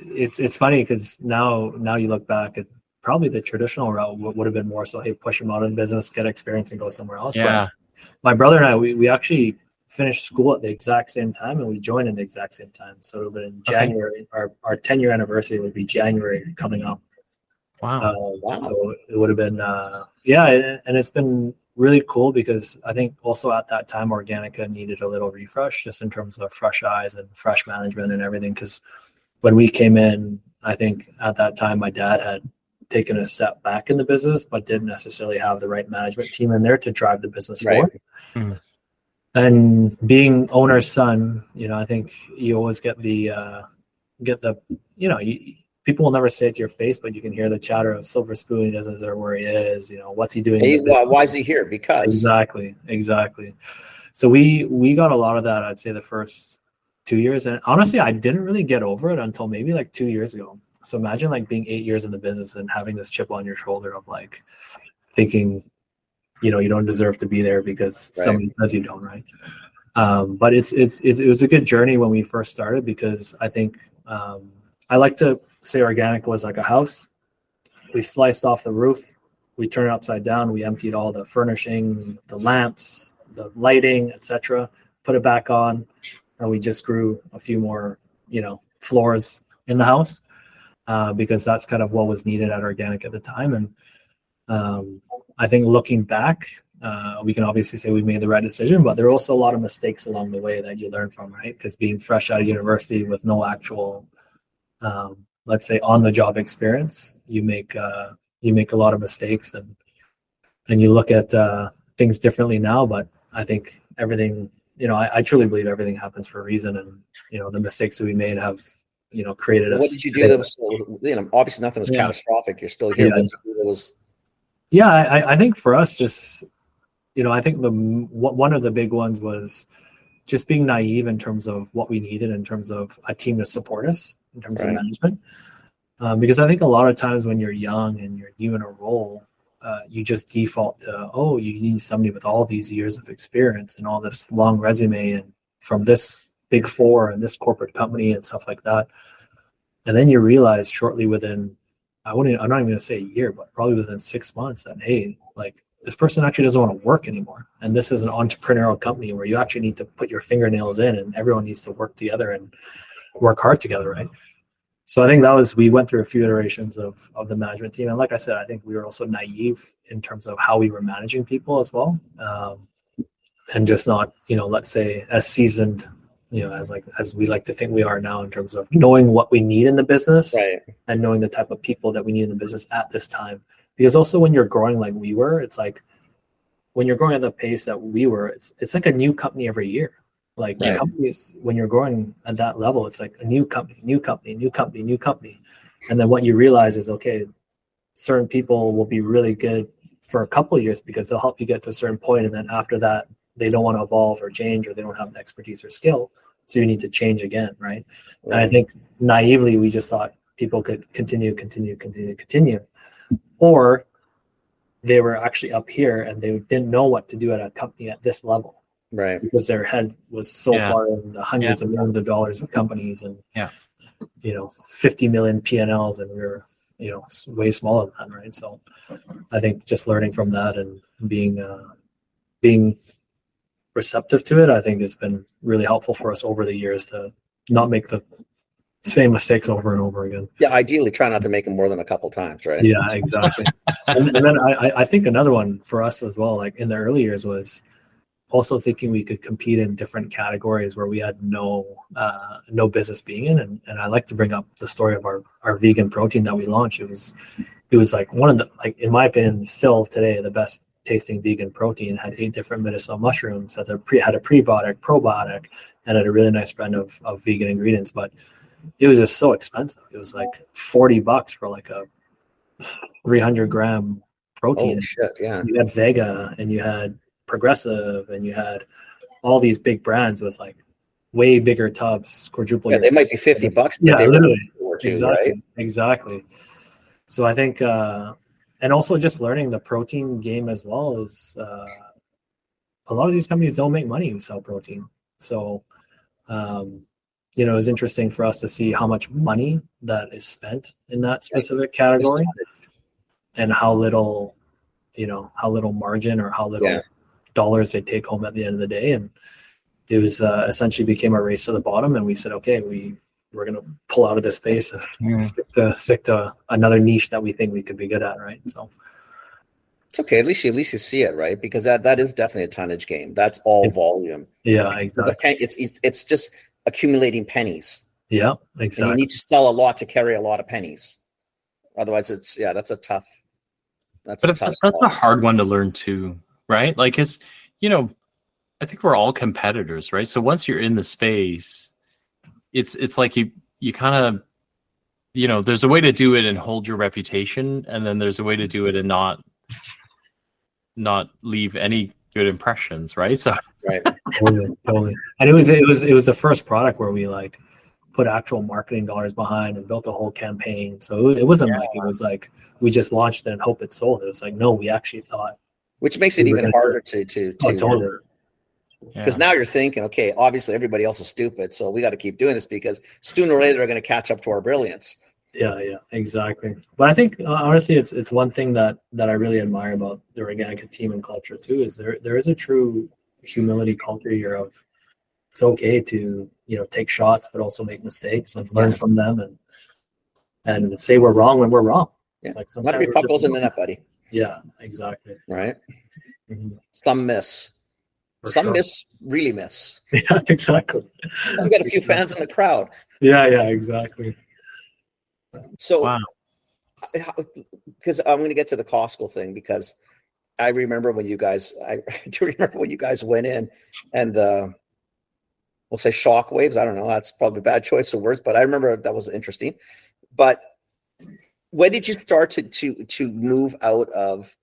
It's funny because now you look back at probably the traditional route would have been more so, hey, push him out of the business, get experience, and go somewhere else. Yeah. But my brother and I, we actually finished school at the exact same time, and we joined at the exact same time. So it would have been January. Our 10-year anniversary would be January coming up. Wow. So it would have been, and it's been really cool because I think also at that time, Organika needed a little refresh just in terms of fresh eyes and fresh management and everything. Because when we came in, I think at that time, my dad had taken a step back in the business, but didn't necessarily have the right management team in there to drive the business forward. Mm. And being owner's son, I think you always get the, people will never say it to your face, but you can hear the chatter of Silver Spoon. He doesn't deserve where he is. What's he doing? Hey, why is he here? Because exactly. So we got a lot of that. I'd say the first 2 years, and honestly, I didn't really get over it until maybe like 2 years ago. So imagine like being 8 years in the business and having this chip on your shoulder of like thinking, you don't deserve to be there because somebody says you don't, right? But it was a good journey when we first started because I think I like to say Organika was like a house. We sliced off the roof, we turned it upside down, we emptied all the furnishing, the lamps, the lighting, etc., put it back on, and we just grew a few more, floors in the house because that's kind of what was needed at Organic at the time. And I think looking back, we can obviously say we made the right decision, but there are also a lot of mistakes along the way that you learn from, right? Because being fresh out of university with no actual let's say on the job experience, you make a lot of mistakes and you look at things differently now. But I think everything, I truly believe everything happens for a reason, and the mistakes that we made have created us. What did you do that was obviously nothing was catastrophic. You're still here. I think for us, just I think one of the big ones was just being naive in terms of what we needed in terms of a team to support us in terms of management. Because I think a lot of times when you're young and you're new in a role, you just default to, you need somebody with all these years of experience and all this long resume and from this big four and this corporate company and stuff like that. And then you realize shortly within, I'm not even going to say a year, but probably within 6 months that, hey, like this person actually doesn't want to work anymore. And this is an entrepreneurial company where you actually need to put your fingernails in and everyone needs to work together and work hard together, right? So I think we went through a few iterations of the management team. And like I said, I think we were also naive in terms of how we were managing people as well. And just not, let's say as seasoned, as we like to think we are now in terms of knowing what we need in the business and knowing the type of people that we need in the business at this time. Because also when you're growing like we were, it's like when you're growing at the pace that we were, it's like a new company every year. Like companies, when you're growing at that level, it's like a new company. And then what you realize is, okay, certain people will be really good for a couple of years because they'll help you get to a certain point. And then after that, they don't want to evolve or change, or they don't have the expertise or skill. So you need to change again, right? And I think naively, we just thought people could continue. Or they were actually up here and they didn't know what to do at a company at this level. Right. Because their head was so far in the hundreds of millions of dollars of companies and 50 million P&Ls, and we were way smaller than that, right? So I think just learning from that and being receptive to it, I think it's been really helpful for us over the years to not make the same mistakes over and over again. Yeah, ideally try not to make them more than a couple times, right? Yeah, exactly. and then I think another one for us as well, like in the early years, was also thinking we could compete in different categories where we had no business being in. And I like to bring up the story of our vegan protein that we launched. It was like one of the, like, in my opinion, still today, the best tasting vegan protein. Had 8 different medicinal mushrooms, had a prebiotic, probiotic, and had a really nice blend of vegan ingredients. But it was just so expensive. It was like $40 for like a 300 gram protein. Oh shit, yeah. You had Vega and you had Progressive and you had all these big brands with like way bigger tubs, quadruple. Yeah, they might be $50. Yeah, literally. Exactly. Exactly. So I think, and also just learning the protein game as well is a lot of these companies don't make money and sell protein. So, it was interesting for us to see how much money that is spent in that specific category and how little margin or how little dollars they take home at the end of the day. And it was essentially became a race to the bottom, and we said, okay, we're going to pull out of this space and stick to another niche that we think we could be good at, right? So it's okay. At least you see it, right? Because that is definitely a tonnage game. That's all volume. Yeah, exactly. It's just accumulating pennies. Yeah, exactly. And you need to sell a lot to carry a lot of pennies. Otherwise, that's a tough. That's a hard one to learn too, right? Like it's, I think we're all competitors, right? So once you're in the space, it's like you kind of, there's a way to do it and hold your reputation, and then there's a way to do it and not leave any good impressions, right? So right, totally. And it was the first product where we like put actual marketing dollars behind and built a whole campaign. So it wasn't like it was like we just launched it and hope it sold. It was like, no, we actually thought. Which makes it even harder to totally. Because now you're thinking, okay, obviously everybody else is stupid, so we got to keep doing this because sooner or later they're going to catch up to our brilliance. Yeah, exactly. But I think honestly, it's one thing that I really admire about the Organika team and culture too, is there is a true humility culture here of it's okay to take shots, but also make mistakes and learn from them and say we're wrong when we're wrong. Yeah, like not every puck goes in the net, buddy. Yeah, exactly. Right. Mm-hmm. Some miss. Some really miss. Yeah, exactly. Some got a few fans in the crowd. Yeah, exactly. So, wow. Because I'm going to get to the Costco thing because I remember when you guys, I do remember when you guys went in and we'll say shockwaves. I don't know. That's probably a bad choice of words, but I remember that was interesting. But when did you start to move out of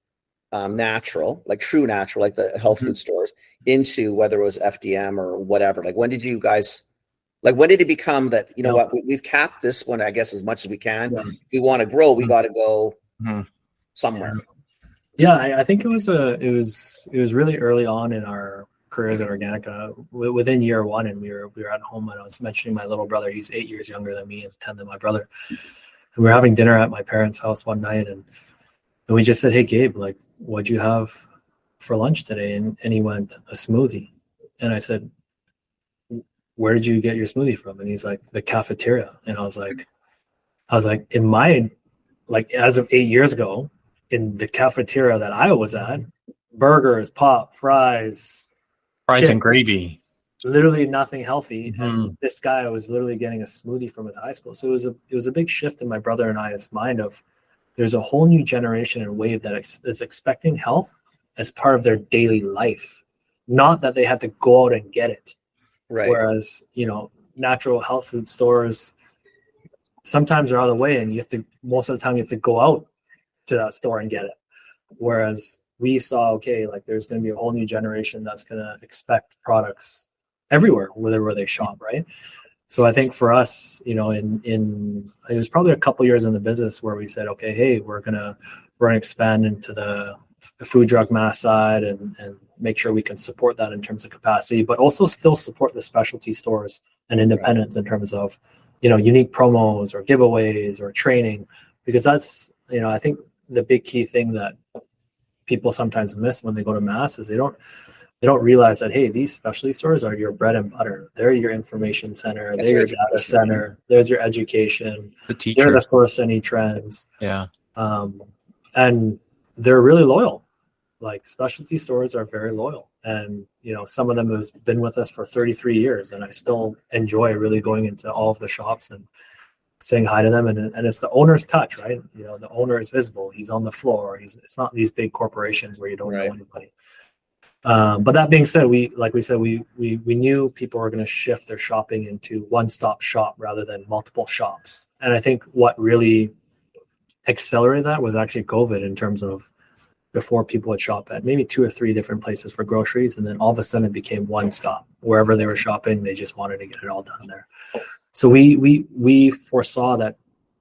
natural, like true natural, like the health food stores, into whether it was FDM or whatever? Like when did you guys, like when did it become that, what, we've capped this one, I guess, as much as we can. Yeah. If we want to grow, we got to go somewhere. Yeah, I think it was really early on in our careers at Organika, within year one, and we were at home, and I was mentioning my little brother. He's 8 years younger than me and 10 than my brother. And we were having dinner at my parents' house one night, and we just said, "Hey, Gabe, like, what'd you have for lunch today?" And he went, "A smoothie." And I said, "Where did you get your smoothie from?" And he's like, "The cafeteria." And I was like, in my, like, as of 8 years ago, in the cafeteria that I was at, burgers, pop, fries chips, and gravy, literally nothing healthy. And this guy was literally getting a smoothie from his high school. So it was a big shift in my brother and I's mind of there's a whole new generation and wave that is expecting health as part of their daily life, not that they had to go out and get it. Right. Whereas, natural health food stores sometimes are out of the way, and most of the time you have to go out to that store and get it. Whereas we saw, okay, like there's going to be a whole new generation that's going to expect products everywhere, where they shop, right? So I think for us, it was probably a couple years in the business where we said, okay, hey, we're gonna expand into the food, drug, mass side and make sure we can support that in terms of capacity, but also still support the specialty stores and independents in terms of, unique promos or giveaways or training, because that's, I think the big key thing that people sometimes miss when they go to mass is they don't realize that, hey, these specialty stores are your bread and butter. They're your information center. They're your data center. There's your education. The teacher. They're the first any trends. Yeah. And they're really loyal. Like specialty stores are very loyal. And, some of them has been with us for 33 years. And I still enjoy really going into all of the shops and saying hi to them. And it's the owner's touch, right? The owner is visible. He's on the floor. It's not these big corporations where you don't know anybody. But that being said, we knew people were going to shift their shopping into one-stop shop rather than multiple shops. And I think what really accelerated that was actually COVID, in terms of before people would shop at maybe 2 or 3 different places for groceries. And then all of a sudden it became one stop. Wherever they were shopping, they just wanted to get it all done there. So we foresaw that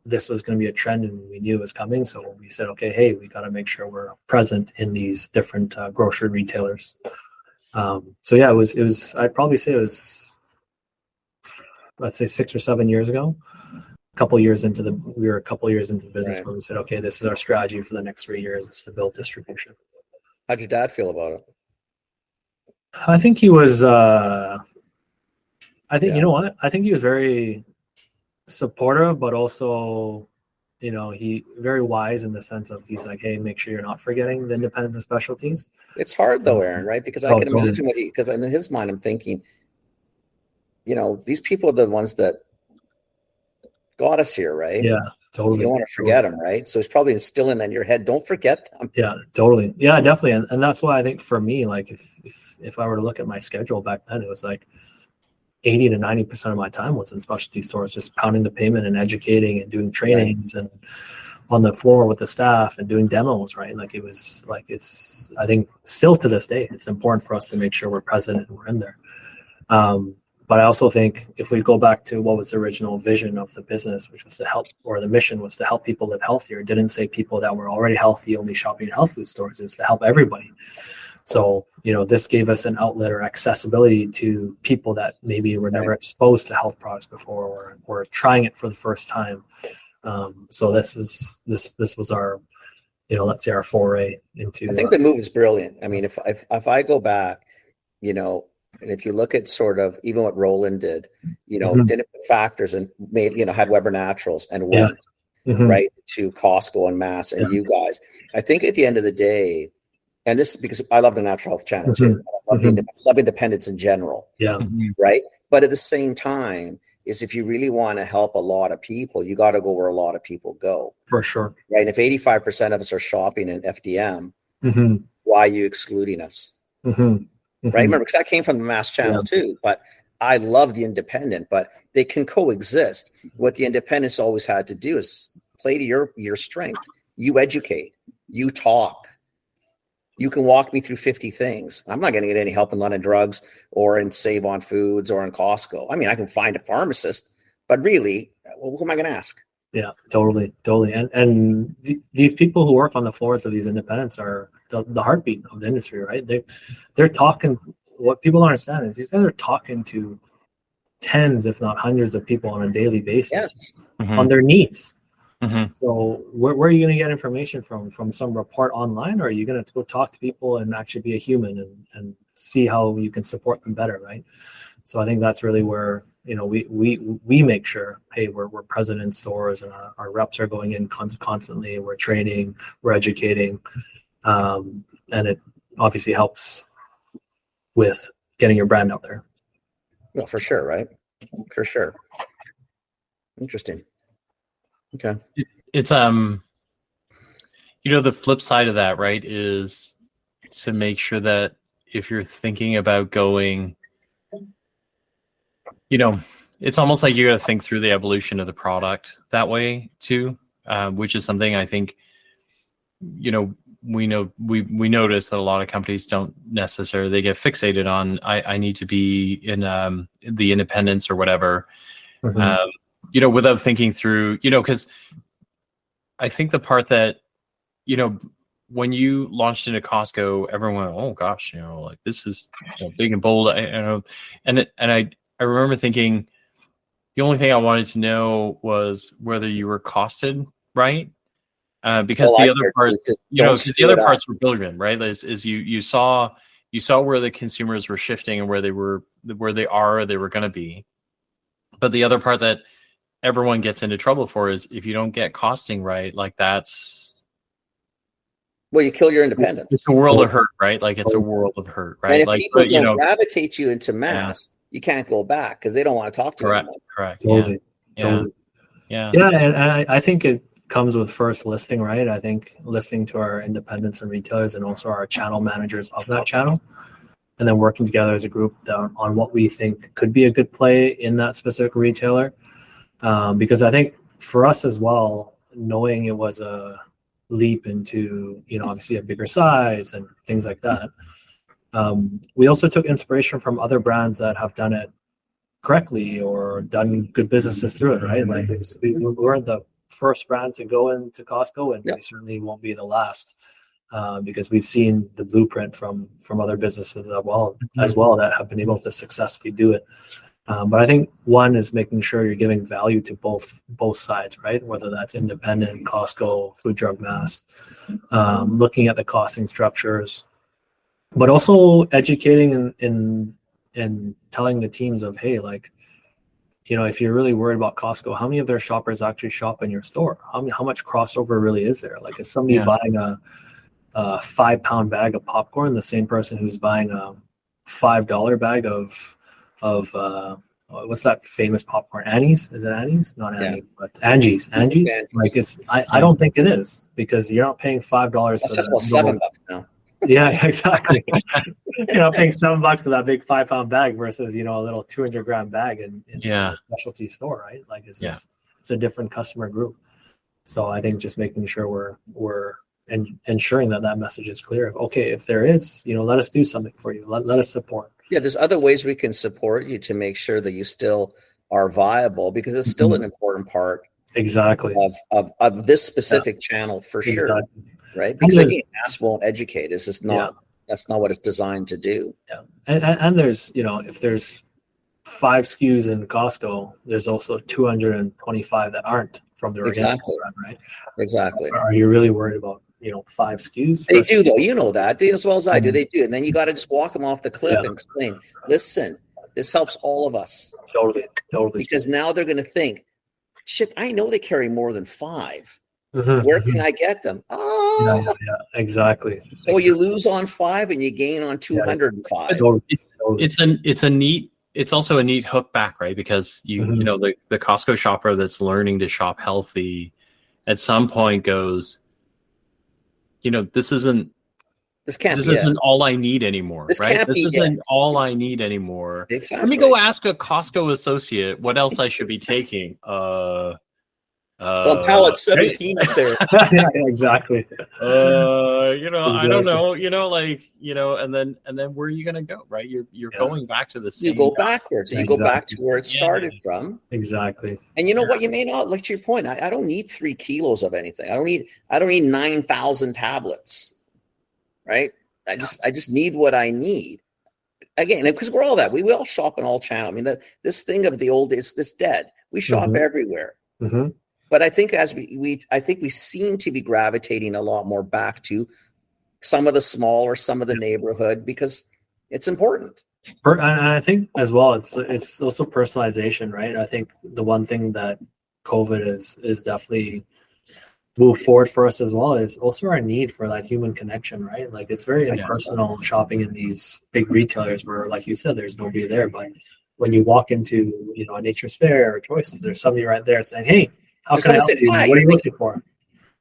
this was going to be a trend, and we knew it was coming. So we said, okay, hey, we got to make sure we're present in these different grocery retailers. So yeah, it was, I'd probably say it was, let's say 6 or 7 years ago, we were a couple years into the business where we said, okay, this is our strategy for the next 3 years, is to build distribution. How'd your dad feel about it? I think he was I think, you know what? I think he was very supportive, but also, he very wise in the sense of he's like, hey, make sure you're not forgetting the independent and specialties. It's hard though, Aaron, right? Because I can imagine because in his mind, I'm thinking, these people are the ones that got us here, right? Yeah, totally. You don't want to forget them, right? So it's probably instilling in your head, don't forget them. Yeah, totally. Yeah, definitely. And that's why I think for me, like if I were to look at my schedule back then, it was like 80 to 90% of my time was in specialty stores, just pounding the pavement and educating and doing trainings and on the floor with the staff and doing demos, right? Like it was like, I think still to this day, it's important for us to make sure we're present and we're in there. But I also think if we go back to what was the original vision of the business, which was to help, or the mission was to help people live healthier, it didn't say people that were already healthy only shopping in health food stores. It's to help everybody. So, this gave us an outlet or accessibility to people that maybe were never exposed to health products before or trying it for the first time. So this was our, let's say our foray into. I think the move is brilliant. I mean, if I go back, and if you look at sort of even what Roland did, didn't put factors and made, had Weber Naturals and went right to Costco and Mass and you guys. I think at the end of the day, and this is because I love the natural health channel too. I love independence in general. Yeah. Right. But at the same time, is if you really want to help a lot of people, you got to go where a lot of people go. For sure. Right. And if 85% of us are shopping in FDM, why are you excluding us? Right. Remember, because I came from the Mass channel too, but I love the independent, but they can coexist. What the independents always had to do is play to your strength. You educate, you talk. You can walk me through 50 things. I'm not going to get any help in London Drugs or in Save on Foods or in Costco. I mean, I can find a pharmacist, but really, who am I going to ask? Yeah, totally. And these people who work on the floors of these independents are the heartbeat of the industry, right? They're talking. What people don't understand is these guys are talking to tens, if not hundreds, of people on a daily basis on their needs. So where are you going to get information from some report online, or are you going to go talk to people and actually be a human and see how you can support them better, right? So I think that's really where we make sure, hey, we're present in stores and our reps are going in constantly. We're training, we're educating, and it obviously helps with getting your brand out there. Well, for sure, right? For sure. Interesting. Okay. It's the flip side of that, right, is to make sure that if you're thinking about going, it's almost like you got to think through the evolution of the product that way too, which is something I think, we notice that a lot of companies don't necessarily, they get fixated on, I need to be in the independence or whatever, without thinking through, because I think the part that, when you launched into Costco, everyone went, oh gosh, like this is big and bold, and I remember thinking the only thing I wanted to know was whether you were costed right, because the other parts, because the other parts were brilliant, right? Is you saw where the consumers were shifting and where they were going to be, but the other part that everyone gets into trouble for is if you don't get costing right, like that's, well, you kill your independence. It's a world of hurt, right? Like it's a world of hurt, right? And if people don't gravitate you into Mass, you can't go back because they don't want to talk to you anymore. Correct. Totally. Yeah. And I think it comes with first listening, right? I think listening to our independents and retailers and also our channel managers of that channel, and then working together as a group on what we think could be a good play in that specific retailer. Because I think for us as well, knowing it was a leap into, obviously a bigger size and things like that, we also took inspiration from other brands that have done it correctly or done good businesses through it, right? Like we weren't the first brand to go into Costco, and we certainly won't be the last, because we've seen the blueprint from other businesses as well that have been able to successfully do it. But I think one is making sure you're giving value to both sides, right? Whether that's independent, Costco, food, drug, mass, looking at the costing structures, but also educating and telling the teams of, hey, like if you're really worried about Costco, how many of their shoppers actually shop in your store? How much crossover really is there? Like, is somebody buying a 5-pound bag of popcorn the same person who's buying a $5 bag of what's that famous popcorn? Annie's? Is it Annie's? Not Annie, but Angie's. Like, I don't think it is, because you're not paying $5 for That's that. well $7 now. Yeah, exactly. You're not paying $7 for that big 5-pound bag versus, a little 200-gram bag in a specialty store, right? Like, it's a different customer group. So I think just making sure we're ensuring that message is clear. Okay, if there is, let us do something for you. Let us support. Yeah, there's other ways we can support you to make sure that you still are viable, because it's still an important part exactly of this specific channel for sure. Exactly. Right? Because again, mass won't educate. It's just not that's not what it's designed to do. Yeah. And there's, if there's 5 SKUs in Costco, there's also 225 that aren't from the Organika brand, right? Exactly. Are you really worried about 5 SKUs? They do, though. You know that as well as I do. They do, and then you got to just walk them off the cliff and explain. Listen, this helps all of us. Totally. Because now they're going to think, shit, I know they carry more than 5. Where can I get them? Oh, yeah, exactly. So you lose on 5 and you gain on 205. It's also a neat hook back, right? Because you know the Costco shopper that's learning to shop healthy at some point goes, this isn't all I need anymore, right? This isn't all I need anymore. Exactly. Let me go ask a Costco associate what else I should be taking. It's on pallet 17 up there. Yeah, exactly. I don't know, and then where are you gonna go, right? You're going back to the same. You go backwards. You go back to where it started from. Exactly. And you know what? You may not, like, to your point, I don't need 3 kilos of anything. I don't need 9,000 tablets. Right? I just need what I need. Again, because we're all that. We all shop in all channels. I mean, this thing of the old days, it's dead. We shop everywhere. But I think as we seem to be gravitating a lot more back to some of the smaller, some of the neighborhood, because it's important. And I think as well, it's also personalization, right? I think the one thing that COVID is definitely moved forward for us as well is also our need for that human connection, right? Like, it's very impersonal shopping in these big retailers where, like you said, there's nobody there. But when you walk into a Nature's Fair or Choices, there's somebody right there saying, "Hey, how can I help you? What are you looking for?"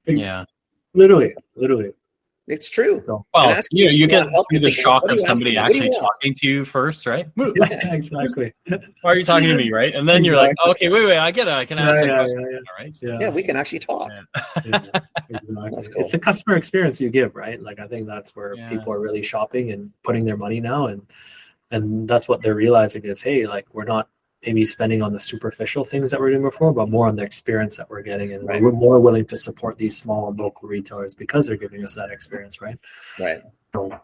Yeah, literally. It's true. So, well, you get the shock of somebody actually talking to you first, right? Yeah, exactly. Why are you talking to me, right? And then you're like, oh, okay, wait, I get it. I can ask a question. Right? Yeah, we can actually talk. Exactly. Cool. It's the customer experience you give, right? Like, I think that's where people are really shopping and putting their money now, and that's what they're realizing is, hey, like, we're not maybe spending on the superficial things that we're doing before, but more on the experience that we're getting. And we're more willing to support these small local retailers because they're giving us that experience, right? Right. So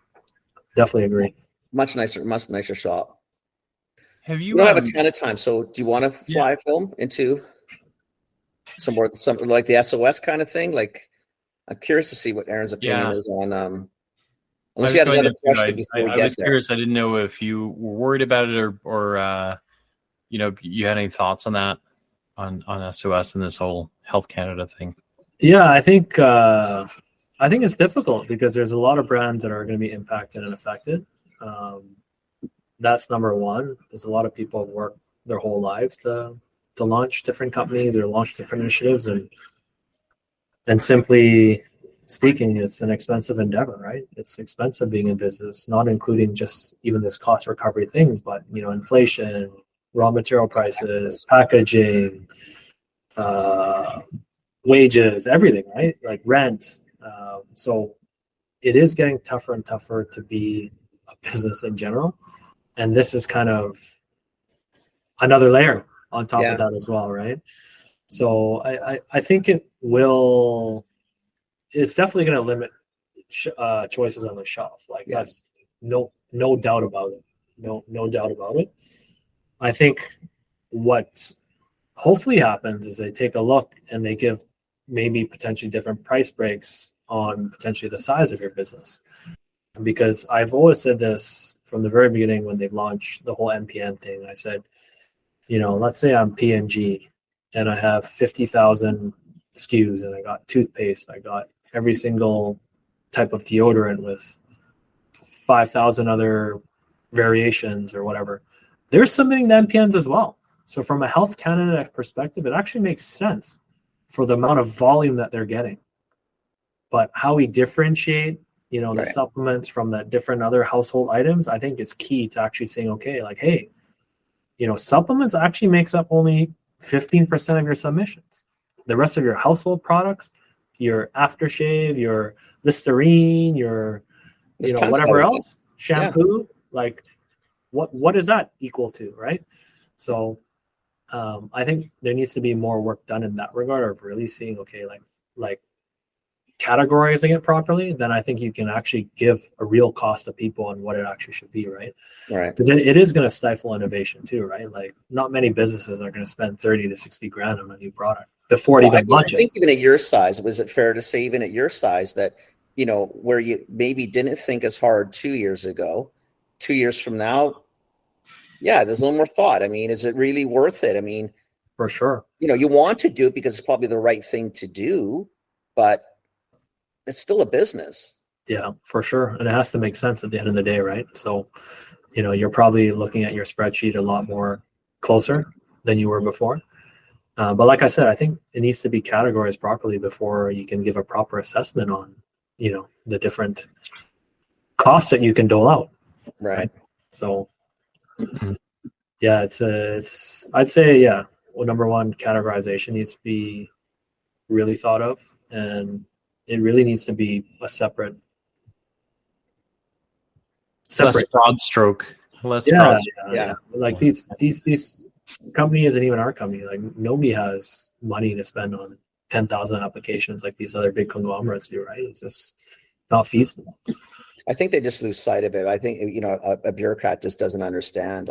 definitely agree. Much nicer shop. Have you? We don't have a ton of time, so do you want to fly film into some like the SOS kind of thing? Like, I'm curious to see what Aaron's opinion is on. Unless you had another question before we get there. I was curious. I didn't know if you were worried about it or you had any thoughts on that, on SOS and this whole Health Canada thing? Yeah, I think it's difficult because there's a lot of brands that are going to be impacted and affected. That's number one. There's a lot of people have worked their whole lives to launch different companies or launch different initiatives, and simply speaking, it's an expensive endeavor, right? It's expensive being in business, not including just even this cost recovery things, but inflation, raw material prices, packaging, wages, everything, right? Like rent. So it is getting tougher and tougher to be a business in general. And this is kind of another layer on top of that as well, right? So I think it's definitely going to limit choices on the shelf. Like that's no doubt about it. No doubt about it. I think what hopefully happens is they take a look and they give maybe potentially different price breaks on potentially the size of your business. Because I've always said this from the very beginning when they launched the whole MPN thing. I said, let's say I'm P&G and I have 50,000 SKUs and I got toothpaste, I got every single type of deodorant with 5,000 other variations or whatever. They're submitting the NPNs as well. So from a Health Canada perspective, it actually makes sense for the amount of volume that they're getting. But how we differentiate, the supplements from the different other household items, I think is key to actually saying, okay, like, hey, supplements actually makes up only 15% of your submissions. The rest of your household products, your aftershave, your Listerine, your whatever else, shampoo, like what does that equal to, right? So I think there needs to be more work done in that regard of really seeing, okay, like categorizing it properly. Then I think you can actually give a real cost to people on what it actually should be, right? Right. Because it is going to stifle innovation too, right? Like not many businesses are going to spend 30 to 60 grand on a new product before it even launches. I think even at your size, was it fair to say even at your size that, where you maybe didn't think as hard 2 years ago, 2 years from now, there's a little more thought. I mean, is it really worth it? I mean, for sure. You want to do it because it's probably the right thing to do, but it's still a business. Yeah, for sure. And it has to make sense at the end of the day, right? So, you're probably looking at your spreadsheet a lot more closer than you were before. But like I said, I think it needs to be categorized properly before you can give a proper assessment on, the different costs that you can dole out. Right. So, I'd say, well, number one, categorization needs to be really thought of, and it really needs to be a separate less broad stroke. Broad stroke. Like these company isn't even our company. Like nobody has money to spend on 10,000 applications like these other big conglomerates do, right? It's just not feasible. I think they just lose sight of it. I think, a bureaucrat just doesn't understand.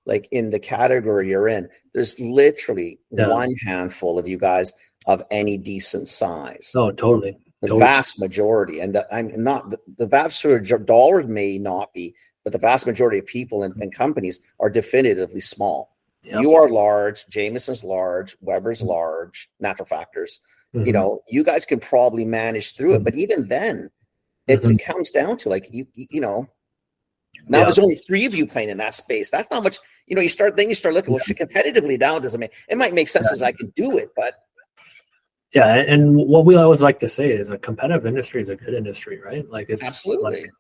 Like in the category you're in, there's literally one handful of you guys of any decent size. Oh, totally. The vast majority, and the vast majority of dollars may not be, but the vast majority of people and companies are definitively small. Yep. You are large, Jameson's large, Weber's large, Natural Factors. Mm-hmm. You guys can probably manage through it, but even then, it comes down to like now there's only 3 of you playing in that space. That's not much. You start looking. Well, competitively down doesn't make it might make sense as I can do it, but. Yeah, and what we always like to say is a competitive industry is a good industry, right? Like it's absolutely. Like,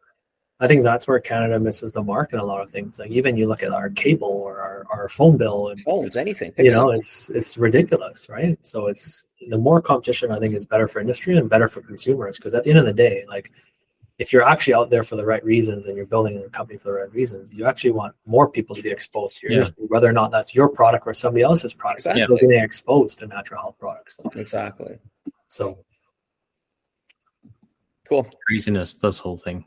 I think that's where Canada misses the mark in a lot of things. Like even you look at our cable or our phone bill and phones, anything. It's ridiculous, right? So it's the more competition I think is better for industry and better for consumers, because at the end of the day, like if you're actually out there for the right reasons and you're building a company for the right reasons, you actually want more people to be exposed to your industry, whether or not that's your product or somebody else's product. Exactly. You're getting exposed to natural health products. Exactly. So cool. Craziness, this whole thing.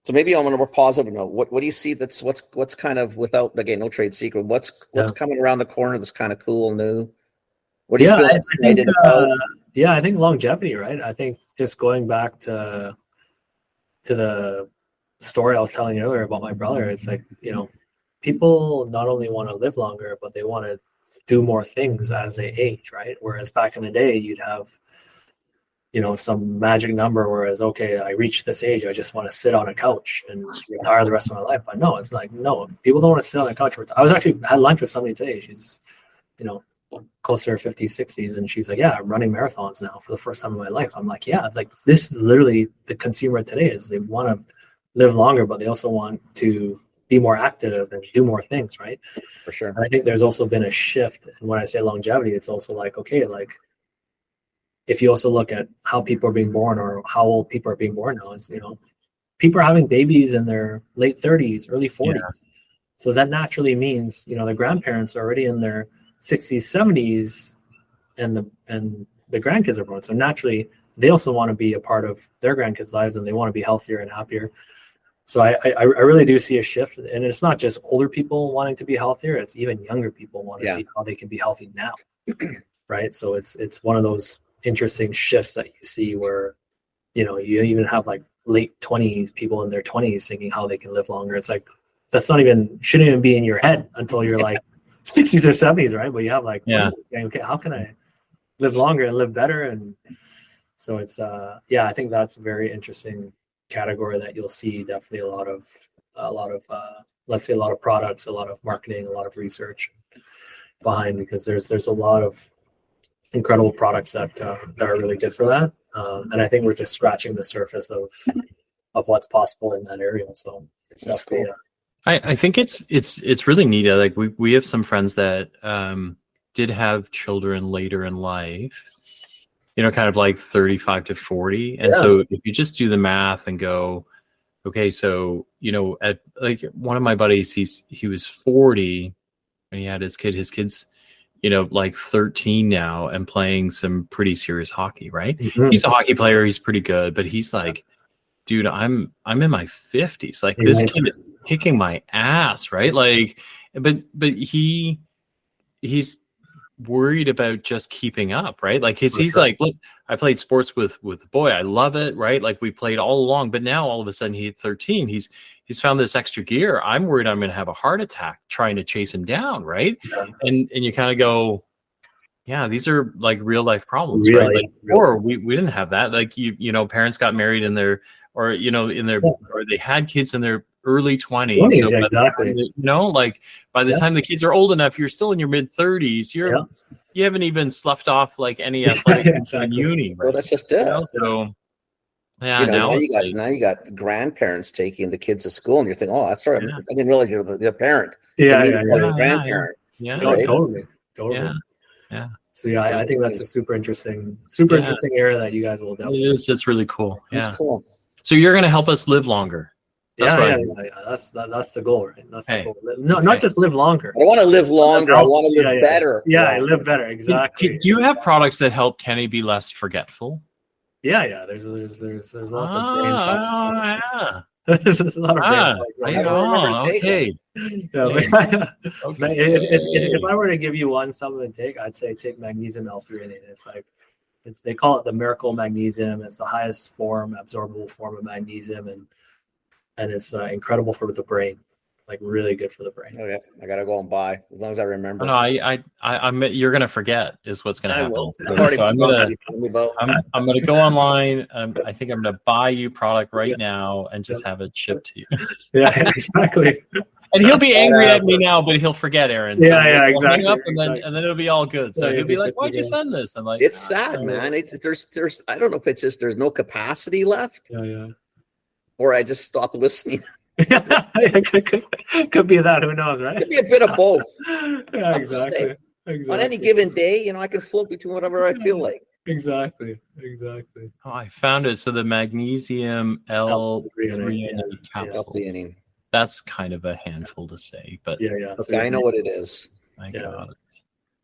So maybe on a more positive note, what do you see what's kind of, without, again, no trade secret, what's coming around the corner that's kind of cool, new? What do you feel excited about? I think longevity, right? I think just going back to the story I was telling you earlier about my brother, it's like, people not only want to live longer, but they want to do more things as they age, right? Whereas back in the day, you'd have, some magic number, whereas, okay, I reached this age, I just want to sit on a couch and retire the rest of my life. But no, it's like, no, people don't want to sit on a couch. I had lunch with somebody today. She's, closer to 50s, 60s. And she's like, yeah, I'm running marathons now for the first time in my life. I'm like, yeah, like this is literally the consumer today is they want to live longer, but they also want to be more active and do more things, right? For sure. And I think there's also been a shift. And when I say longevity, it's also like, okay, like if you also look at how people are being born or how old people are being born now, it's, people are having babies in their late 30s, early 40s. Yeah. So that naturally means, the grandparents are already in their 60s, 70s, and the grandkids are born. So naturally, they also want to be a part of their grandkids' lives, and they want to be healthier and happier. So I really do see a shift, and it's not just older people wanting to be healthier; it's even younger people want to see how they can be healthy now, right? So it's one of those interesting shifts that you see where, you even have like late 20s people in their 20s thinking how they can live longer. It's like shouldn't even be in your head until you're like 60s or 70s, right? But you have like, Yeah. saying, okay, how can I live longer and live better? And so it's, I think that's a very interesting category that you'll see definitely a lot of, let's say a lot of products, a lot of marketing, a lot of research behind, because there's a lot of incredible products that are really good for that. And I think we're just scratching the surface of what's possible in that area. So it's That's definitely, cool. I think it's really neat. Like we have some friends that did have children later in life, kind of like 35 to 40. And so if you just do the math and go, okay, so, at like one of my buddies, he was 40 and he had his kid's, like 13 now and playing some pretty serious hockey, right? Mhm. He's a hockey player. He's pretty good, but he's like, dude, I'm in my 50s. Like this kid is kicking my ass, right? Like, but he's worried about just keeping up, right? Like he's like, look, I played sports with the boy. I love it, right? Like we played all along, but now all of a sudden he's 13. He's found this extra gear. I'm worried I'm going to have a heart attack trying to chase him down, right? Yeah. And you kind of go, yeah, these are like real life problems, right? Like, or we didn't have that. Like parents got married in their, or or they had kids in their early 20s. So exactly. Like by the time the kids are old enough, you're still in your mid 30s. You haven't even sloughed off like any athletic in uni, right? Well, that's just it. So yeah, now you got grandparents taking the kids to school, and you're thinking, oh, that's right. I didn't realize you're the parent. The grandparent. Yeah. Right? Totally. Yeah. So I think that's a super interesting area that you guys will definitely. It is. It's really cool. Yeah. That's cool. So you're going to help us live longer. That's that's the goal, right? That's the goal. No, not just live longer. I want to live longer. I want to live better. Yeah, live better. Exactly. Do you have products that help Kenny be less forgetful? Yeah. There's lots of brain yeah. There's a lot of okay. If I were to give you something to take, I'd say take magnesium L-threonate. It's like they call it the miracle magnesium. It's the highest absorbable form of magnesium, and it's incredible for the brain, like really good for the brain. Okay, I gotta go and buy as long as I remember. No, I'm you're gonna forget is what's gonna happen. So I'm gonna go online. I think I'm gonna buy you product right now and just have it shipped to you. Yeah, exactly. And he'll be angry at me now, but he'll forget, Aaron. So exactly. Hang up and then it'll be all good. So he'll be like, "Why'd you send this?" I'm like, "It's sad, man. There's I don't know if it's just there's no capacity left." Yeah. Or I just stopped listening. Could be that. Who knows, right? Could be a bit of both. Yeah, exactly. On any given day, I can float between whatever I feel like. Exactly. Oh, I found it. So the magnesium L-threonate capsules. That's kind of a handful to say, but okay, I know what it is. I got it.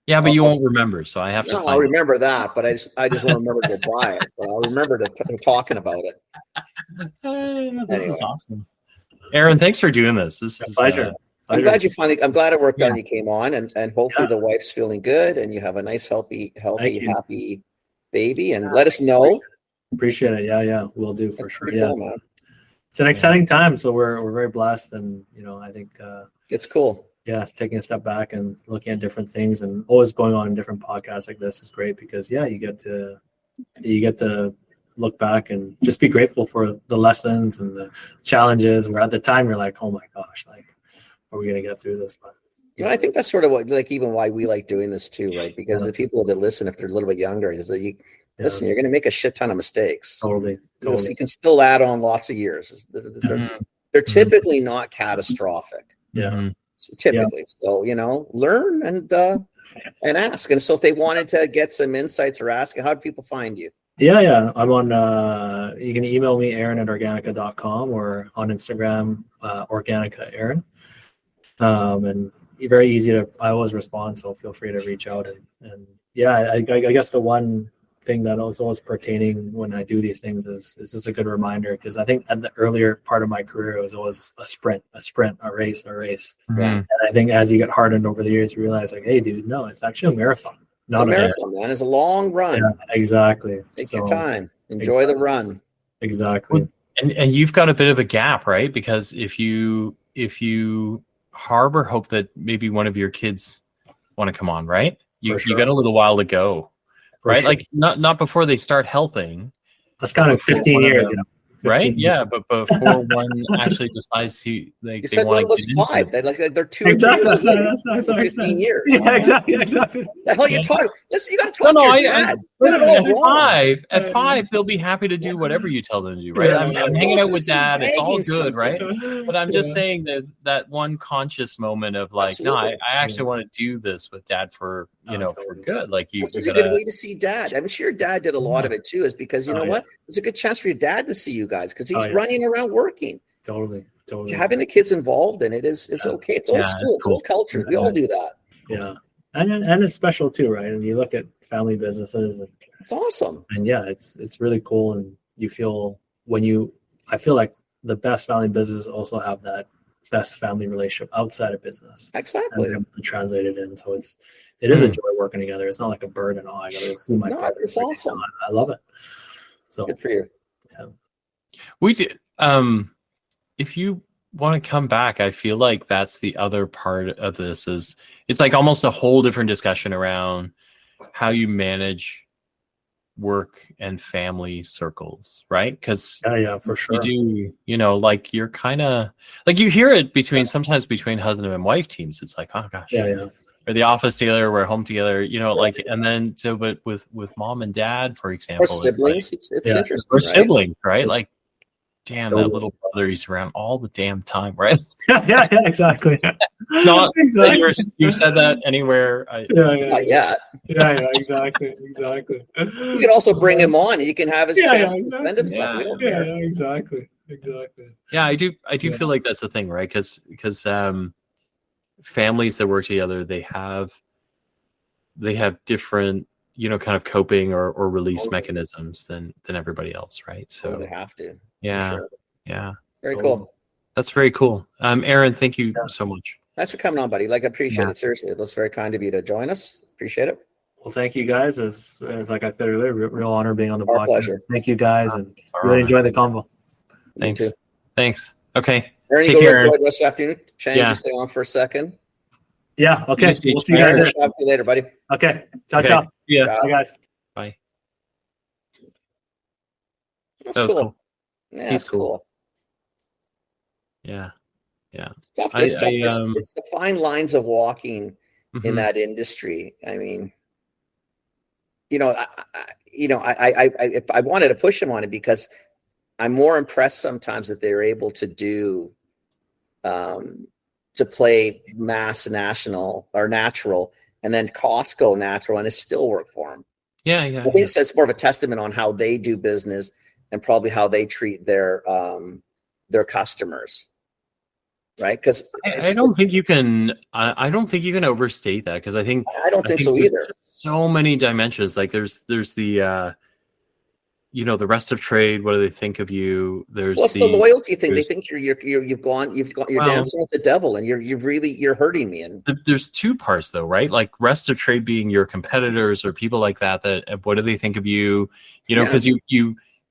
Yeah, but you won't remember, so I have to. I'll remember that, but I just won't remember to buy it. But I'll remember talking about it. This is awesome, Aaron. Thanks for doing this. This is pleasure. I'm glad I'm glad it worked out and you came on, and hopefully the wife's feeling good and you have a nice, healthy, happy baby. And let us know. Appreciate it. Yeah, we'll do for sure. Yeah, cool, it's an exciting time, so we're very blessed, and I think it's cool. Yeah, it's taking a step back and looking at different things, and always going on in different podcasts like this is great because you get to look back and just be grateful for the lessons and the challenges. Where at the time you're like, oh my gosh, like, are we gonna get through this? But I think that's sort of what, like, even why we like doing this too, right? Because the people that listen, if they're a little bit younger, is that listen, you're going to make a shit ton of mistakes. Totally. So you can still add on lots of years. They're typically not catastrophic. Yeah. Typically. So, learn and ask. And so if they wanted to get some insights or ask, how do people find you? Yeah. I'm on, you can email me, Aaron@organika.com, or on Instagram, Organika Aaron. And very easy I always respond. So feel free to reach out. And I guess the one thing that was always pertaining when I do these things is just a good reminder, because I think at the earlier part of my career, it was always a sprint, a race. Mm-hmm. And I think as you get hardened over the years, you realize like, hey, dude, no, it's actually a marathon. It's a marathon, man. It's a long run. Yeah, exactly. Take your time. Enjoy the run. Exactly. And you've got a bit of a gap, right? Because if you harbor hope that maybe one of your kids want to come on, right? You sure. you got a little while to go, right? Sure. Like not before they start helping. That's kind of 15 years, you know. 15 right? years. Yeah, but before one actually decides You they said want one to was get into 5. They're 2 Exactly. years away That's for what I 15 said. years. Yeah, exactly. The hell you talking? Listen, you got to No, talk no, to your dad. Get it at all wrong. five, they'll be happy to do whatever you tell them to do, right? Yeah. I'm hanging out with Just dad. It's all begging good, right? something. But I'm just saying that one conscious moment of like, no, Absolutely. I actually want to do this with dad for, for good. Like This is you a good gotta, way to see dad. I'm sure your dad did a lot of it too, is because you know what? It's a good chance for your dad to see you guys because he's running around working. Totally. Having the kids involved in it is okay. It's old school. It's old culture. We all do that. Yeah. And it's special too, right? And you look at family businesses and it's awesome. And yeah, it's really cool. And you feel I feel like the best family businesses also have that best family relationship outside of business. Exactly. And to translate it in. So it is a joy working together. It's not like a burden. Oh, I gotta see my partner. It's awesome. I love it. So good for you. Yeah. We did. If you want to come back, I feel like that's the other part of this is it's like almost a whole different discussion around how you manage work and family circles, right? Because yeah, for sure. You do, like you're kind of like you hear it sometimes between husband and wife teams. It's like, oh gosh, yeah. We're the office together, we're home together, like, and then so, but with mom and dad, for example, or siblings, it's interesting, or siblings, right? Like, damn, totally. that little brother he's around all the damn time, right? yeah, exactly. Not exactly. that you said that anywhere. Not yet. Yeah, exactly. You can also bring him on. You can have his chance to defend himself. We don't care. Yeah, exactly. Yeah, I do feel like that's the thing, right? Because families that work together, they have different, kind of coping or release mechanisms than everybody else, right? So they have to. Yeah. Sure. Yeah. Very cool. That's very cool. Aaron, thank you so much. Thanks for coming on, buddy. I appreciate it. Seriously. It was very kind of you to join us. Appreciate it. Well, thank you guys. As like I said earlier, real honor being on the Our podcast. pleasure. Thank you guys, and really enjoy the convo. Thanks. Okay. Aaron, Take you care. enjoy the rest of the afternoon. Chang, you stay on for a second. Yeah. Okay. We'll see you guys. Talk to you later, buddy. Okay. Ciao. Yeah. Bye, guys. Bye. That's that was cool. cool. Yeah, that's cool. Yeah. It's tough. It's the fine lines of walking in that industry. I mean, I wanted to push him on it because I'm more impressed sometimes that they're able to do, to play mass national or natural and then Costco natural and it still work for them. Yeah. I think it's more of a testament on how they do business and probably how they treat their customers. Right. Because I don't think you can overstate that because I don't think so either. So many dimensions. Like there's the the rest of trade. What do they think of you? There's the loyalty thing. They think you're dancing with the devil and you're hurting me. And there's two parts though, right? Like rest of trade being your competitors or people like that. That what do they think of you? Because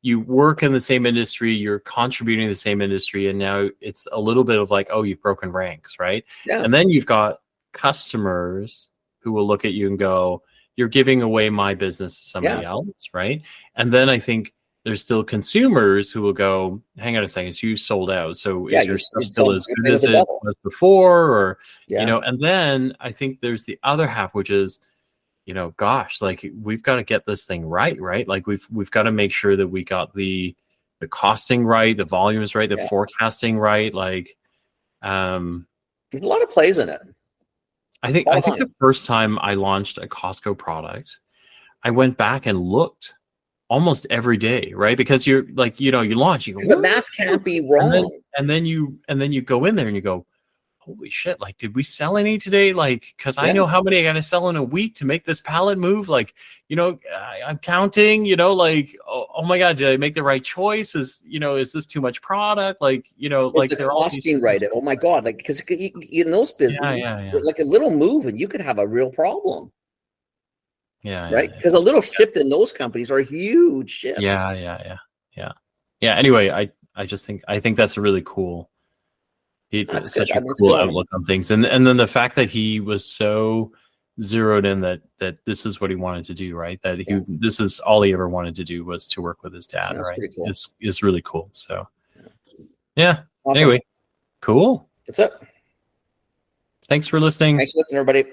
you work in the same industry, you're contributing to the same industry, and now it's a little bit of like, oh, you've broken ranks, right? Yeah. And then you've got customers who will look at you and go, you're giving away my business to somebody else, right? And then I think there's still consumers who will go, hang on a second, so you sold out. So is your stuff still as good as it was before? Or, and then I think there's the other half, which is, gosh, like we've got to get this thing right? Like we've got to make sure that we got the costing right, the volumes right, the forecasting right. Like, there's a lot of plays in it. I think the first time I launched a Costco product, I went back and looked almost every day, right? Because you're like, you launch, you go, the math can't be wrong. And then you go in there and you go, holy shit, like, did we sell any today? Like, because I know how many I got to sell in a week to make this pallet move. Like, I'm counting, like, oh my God, did I make the right choice? Is this too much product? Like, like the costing right? Oh my God. Like, because in those businesses, like a little move and you could have a real problem. Yeah. Right. Because a little shift in those companies are huge shifts. Yeah. Anyway, I think that's a really cool. He has such a cool outlook on things, and then the fact that he was so zeroed in that this is what he wanted to do, right? That this is all he ever wanted to do was to work with his dad, That's right? pretty cool. It's really cool. So yeah. Awesome. Anyway, cool. That's it. Thanks for listening. Thanks for listening, everybody.